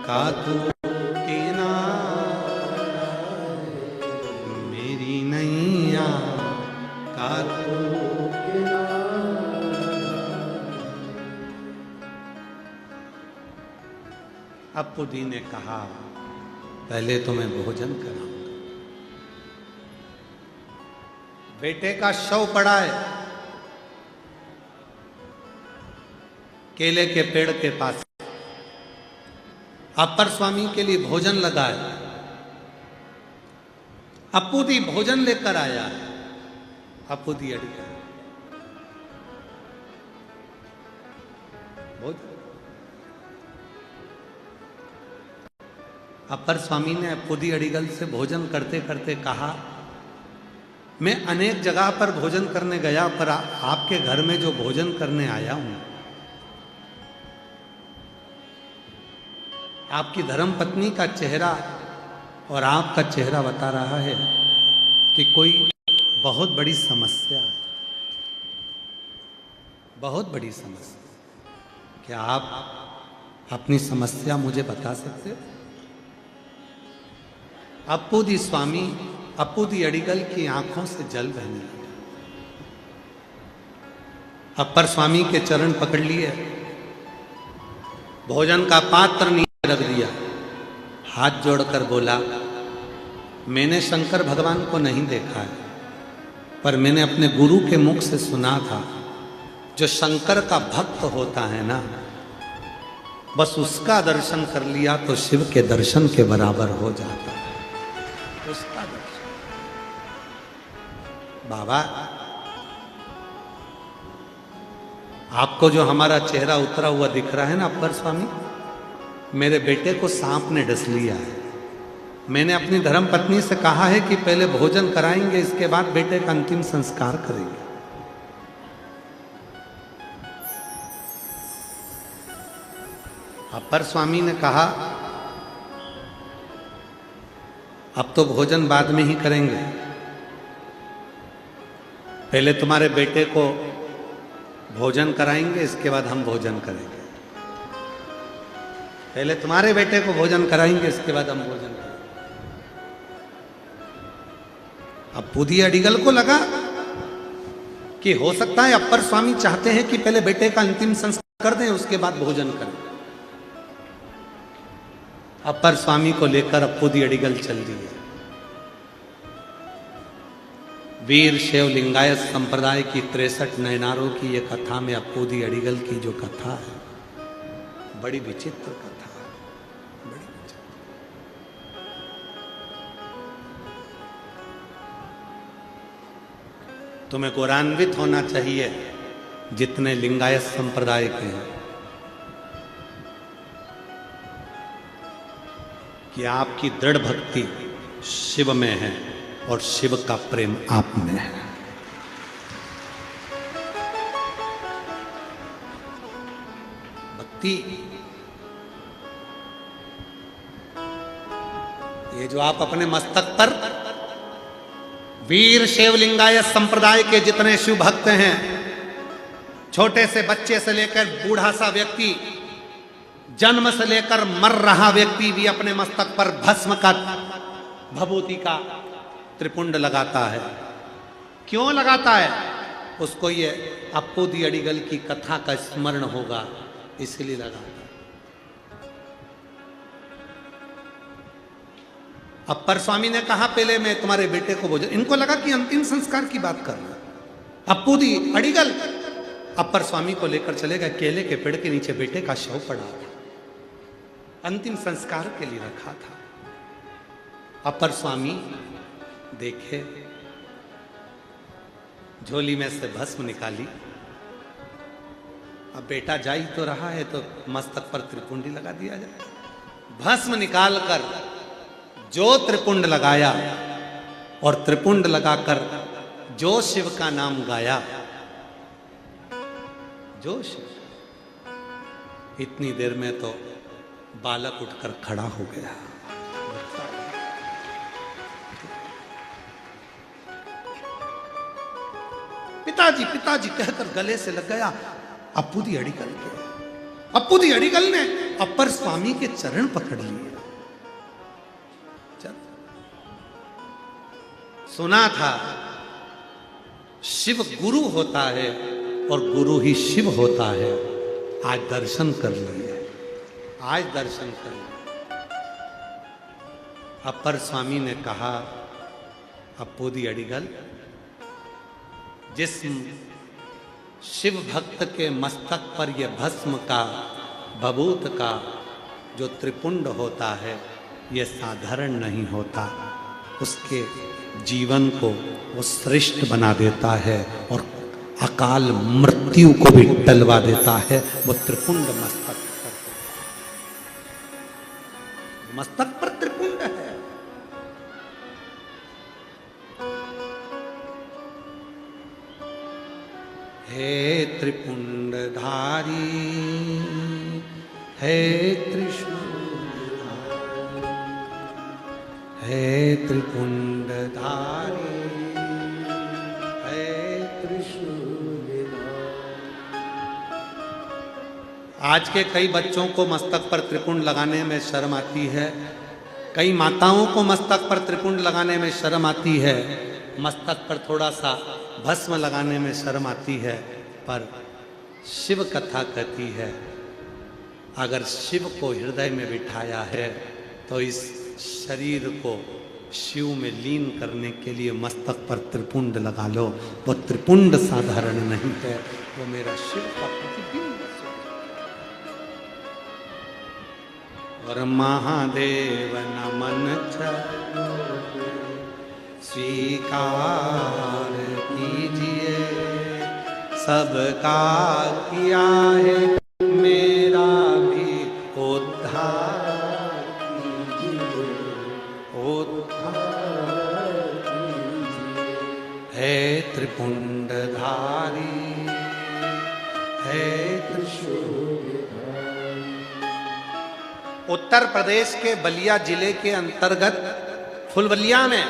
का तू किनारा मेरी नैया का तू अप्पू दी ने कहा पहले तो मैं भोजन कराऊंगा। बेटे का शव पड़ा है केले के पेड़ के पास। अपर स्वामी के लिए भोजन लगा है। अप्पू दी भोजन लेकर आया है। अप्पू दी अड़ी भोजन। अपर स्वामी ने अप्पू दी अड़ीगल से भोजन करते करते कहा मैं अनेक जगह पर भोजन करने गया पर आपके घर में जो भोजन करने आया हूं आपकी धर्म पत्नी का चेहरा और आपका चेहरा बता रहा है कि कोई बहुत बड़ी समस्या है। बहुत बड़ी समस्या। क्या आप अपनी समस्या मुझे बता सकते हो? अप्पू दी स्वामी अप्पू दी अड़ीगल की आंखों से जल बहने लगा। अपर स्वामी के चरण पकड़ लिए, भोजन का पात्र नीचे रख दिया, हाथ जोड़कर बोला मैंने शंकर भगवान को नहीं देखा है पर मैंने अपने गुरु के मुख से सुना था जो शंकर का भक्त होता है ना बस उसका दर्शन कर लिया तो शिव के दर्शन के बराबर हो जाता है। उसका दर्शन। बाबा आपको जो हमारा चेहरा उतरा हुआ दिख रहा है ना अपर स्वामी, मेरे बेटे को सांप ने डस लिया है। मैंने अपनी धर्म पत्नी से कहा है कि पहले भोजन कराएंगे इसके बाद बेटे का अंतिम संस्कार करेंगे। अपर स्वामी ने कहा अब तो भोजन बाद में ही करेंगे, पहले तुम्हारे बेटे को भोजन कराएंगे इसके बाद हम भोजन करेंगे। पहले तुम्हारे बेटे को भोजन कराएंगे इसके बाद हम भोजन करेंगे। अब पुदी अड़ीगल को लगा कि हो सकता है अपर स्वामी चाहते हैं कि पहले बेटे का अंतिम संस्कार कर दें उसके बाद भोजन करें। अपर स्वामी को लेकर अप्पू दी अड़ीगल चल दी है। वीर शैव लिंगायत संप्रदाय की 63 नयनारों की ये कथा में अप्पू दी अड़ीगल की जो कथा है बड़ी विचित्र कथा है, बड़ी विचित्र। तुम्हें गौरवान्वित होना चाहिए जितने लिंगायत संप्रदाय के हैं कि आपकी दृढ़ भक्ति शिव में है और शिव का प्रेम आप में है। भक्ति ये जो आप अपने मस्तक पर वीर शैव लिंगायत संप्रदाय के जितने शिव भक्त हैं, छोटे से बच्चे से लेकर बूढ़ा सा व्यक्ति, जन्म से लेकर मर रहा व्यक्ति भी अपने मस्तक पर भस्म का भभूति का त्रिपुंड लगाता है। क्यों लगाता है? उसको ये अप्पू दी अड़ीगल की कथा का स्मरण होगा इसलिए लगाता है। अपर स्वामी ने कहा पहले मैं तुम्हारे बेटे को भोजन, इनको लगा कि अंतिम संस्कार की बात कर रहा। अप्पू दी अड़ीगल अपर स्वामी को लेकर चले गए। केले के पेड़ के नीचे बेटे का शव पड़ा था, अंतिम संस्कार के लिए रखा था। अपर स्वामी देखे, झोली में से भस्म निकाली। अब बेटा जा ही तो रहा है तो मस्तक पर त्रिपुंडी लगा दिया जाए। भस्म निकालकर जो त्रिपुंड लगाया और त्रिपुंड लगाकर जो शिव का नाम गाया, जो शिव, इतनी देर में तो बालक उठकर खड़ा हो गया। पिताजी पिताजी कहकर गले से लग गया। अप्पू दी अड़िकल के, अप्पू दी अड़िकल ने अपर स्वामी के चरण पकड़ लिए। सुना था शिव गुरु होता है और गुरु ही शिव होता है। आज दर्शन कर लिए, आज दर्शन कर लिए। अपर स्वामी ने कहा, अप्पू दी अड़िगल, जिस शिव भक्त के मस्तक पर यह भस्म का भभूत का जो त्रिपुंड होता है, यह साधारण नहीं होता। उसके जीवन को वो श्रेष्ठ बना देता है और अकाल मृत्यु को भी टलवा देता है। वो त्रिपुंड मस्तक पर, मस्तक पर त्रिपुंड है। हे त्रिपुंडधारी, हे त्रिशूलधारी, हे त्रिपुंडधारी, हे त्रिशूलधारी। आज के कई बच्चों को मस्तक पर त्रिपुंड लगाने में शर्म आती है, कई माताओं को मस्तक पर त्रिपुंड लगाने में शर्म आती है, मस्तक पर थोड़ा सा भस्म लगाने में शर्म आती है। पर शिव कथा कहती है, अगर शिव को हृदय में बिठाया है तो इस शरीर को शिव में लीन करने के लिए मस्तक पर त्रिपुंड लगा लो। वो त्रिपुंड साधारण नहीं है, वो मेरा शिव का प्रतिबिंब है। और महादेव नमन स्वीकार कीजिए, सबका किया है मेरा भी उद्धार कीजिए, उद्धार कीजिए। है त्रिपुंडधारी, है त्रिशूलधारी। उत्तर प्रदेश के बलिया जिले के अंतर्गत फुलवलिया में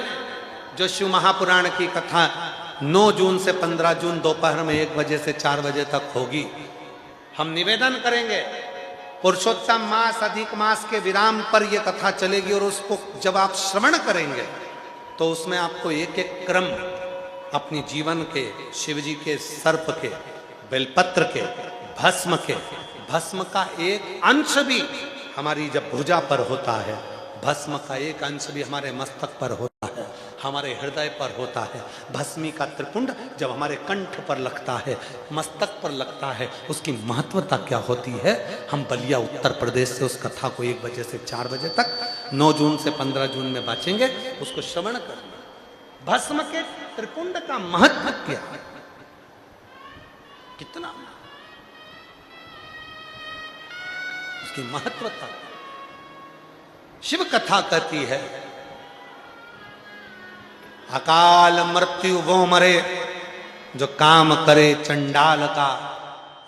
जो शिव महापुराण की कथा 9 जून से 15 जून दोपहर में 1 बजे से 4 बजे तक होगी। हम निवेदन करेंगे, पुरुषोत्तम मास अधिक मास के विराम पर यह कथा चलेगी और उसको जब आप श्रवण करेंगे तो उसमें आपको एक एक क्रम अपनी जीवन के, शिव जी के सर्प के, बेलपत्र के, भस्म का एक अंश भी हमारी जब भुजा पर होता है, भस्म का एक अंश भी हमारे मस्तक पर होता है, हमारे हृदय पर होता है। भस्मी का त्रिपुंड जब हमारे कंठ पर लगता है, मस्तक पर लगता है, उसकी महत्वता क्या होती है। हम बलिया उत्तर प्रदेश से उस कथा को 1 बजे से 4 बजे तक 9 जून से 15 जून में बांचेंगे। उसको श्रवण करना। भस्म के त्रिपुंड का महत्व क्या है, कितना उसकी महत्वता। शिव कथा कहती है, अकाल मृत्यु वो मरे जो काम करे चंडाल का,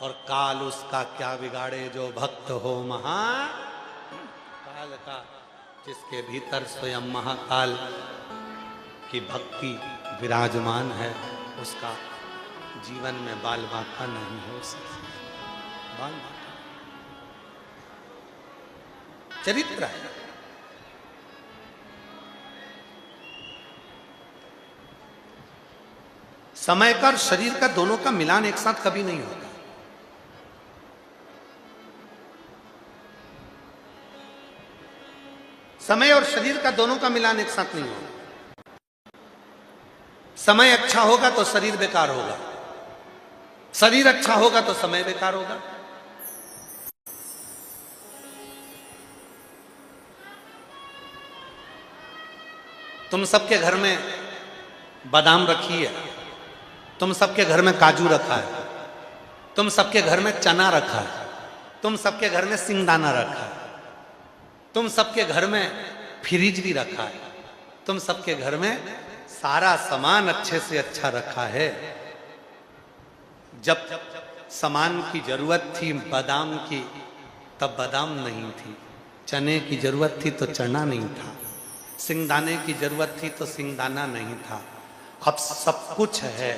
और काल उसका क्या बिगाड़े जो भक्त हो महाकाल का। जिसके भीतर स्वयं महाकाल की भक्ति विराजमान है, उसका जीवन में बाल बांका नहीं हो सकता। बाल बांका चरित्र है। समय का और शरीर का दोनों का मिलान एक साथ कभी नहीं होता। समय और शरीर का दोनों का मिलान एक साथ नहीं होगा। समय अच्छा होगा तो शरीर बेकार होगा, शरीर अच्छा होगा तो समय बेकार होगा। तुम सबके घर में बादाम रखी है, तुम सबके घर में काजू रखा है, तुम सबके घर में चना रखा है, तुम सबके घर में सिंगदाना रखा है। तुम सबके घर में फ्रिज भी रखा है, तुम सबके घर में सारा सामान अच्छे से अच्छा रखा है। जब सामान की जरूरत थी बादाम की, तब बादाम नहीं थी। चने की जरूरत थी तो चना नहीं था। सिंगदाने की जरूरत थी तो सिंगदाना नहीं था। अब सब कुछ है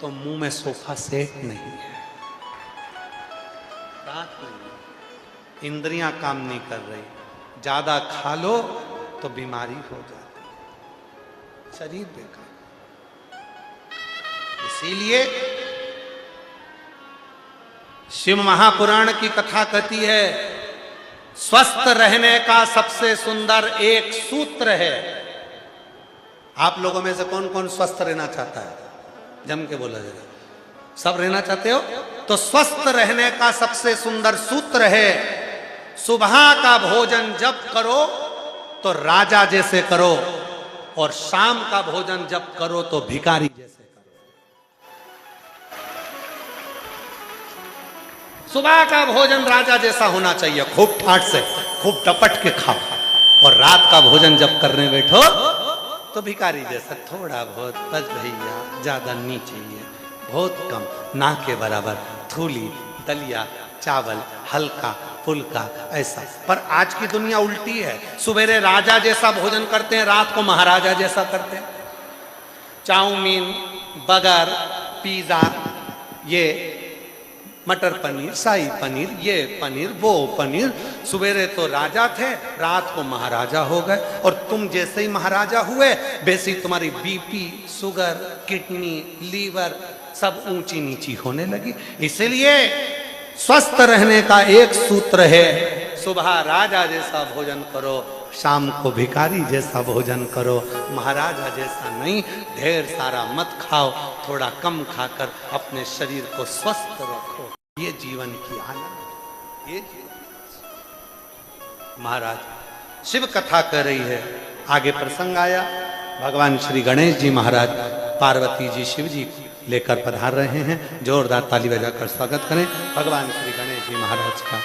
तो मुंह में सोफा सेट नहीं है, रात नहीं, इंद्रियां काम नहीं कर रही। ज्यादा खा लो तो बीमारी हो जाती, शरीर बेकार। इसीलिए शिव महापुराण की कथा कहती है, स्वस्थ रहने का सबसे सुंदर एक सूत्र है। आप लोगों में से कौन कौन स्वस्थ रहना चाहता है? जम के बोला जरा, सब रहना चाहते हो? तो स्वस्थ रहने का सबसे सुंदर सूत्र है, सुबह का भोजन जब करो तो राजा जैसे करो, और शाम का भोजन जब करो तो भिखारी जैसे करो। सुबह का भोजन राजा जैसा होना चाहिए, खूब ठाट से, खूब टपट के खाओ, और रात का भोजन जब करने बैठो तो भिखारी जैसा, थोड़ा बहुत, बस भैया, ज्यादा नहीं चाहिए, बहुत कम, ना के बराबर, थूली, दलिया, चावल, हल्का फुल्का, ऐसा। पर आज की दुनिया उल्टी है, सुबेरे राजा जैसा भोजन करते हैं, रात को महाराजा जैसा करते हैं। चाउमीन, बर्गर, पिज्जा, ये मटर पनीर, शाही पनीर, ये पनीर, वो पनीर। सुबेरे तो राजा थे, रात को महाराजा हो गए, और तुम जैसे ही महाराजा हुए वैसे ही तुम्हारी बीपी, शुगर, किडनी, लीवर सब ऊंची नीची होने लगी। इसलिए स्वस्थ रहने का एक सूत्र है, सुबह राजा जैसा भोजन करो, शाम को भिखारी जैसा भोजन करो, महाराजा जैसा नहीं। ढेर सारा मत खाओ, थोड़ा कम खाकर अपने शरीर को स्वस्थ रखो। ये जीवन की आनंद, ये जीवन। महाराज शिव कथा कर रही है, आगे प्रसंग आया, भगवान श्री गणेश जी महाराज पार्वती जी शिव जी लेकर पधार रहे हैं। जोरदार ताली बजाकर स्वागत करें भगवान श्री गणेश जी महाराज का।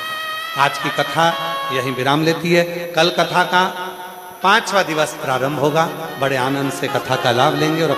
आज की कथा यहीं विराम लेती है। कल कथा का 5वां दिवस प्रारंभ होगा। बड़े आनंद से कथा का लाभ लेंगे और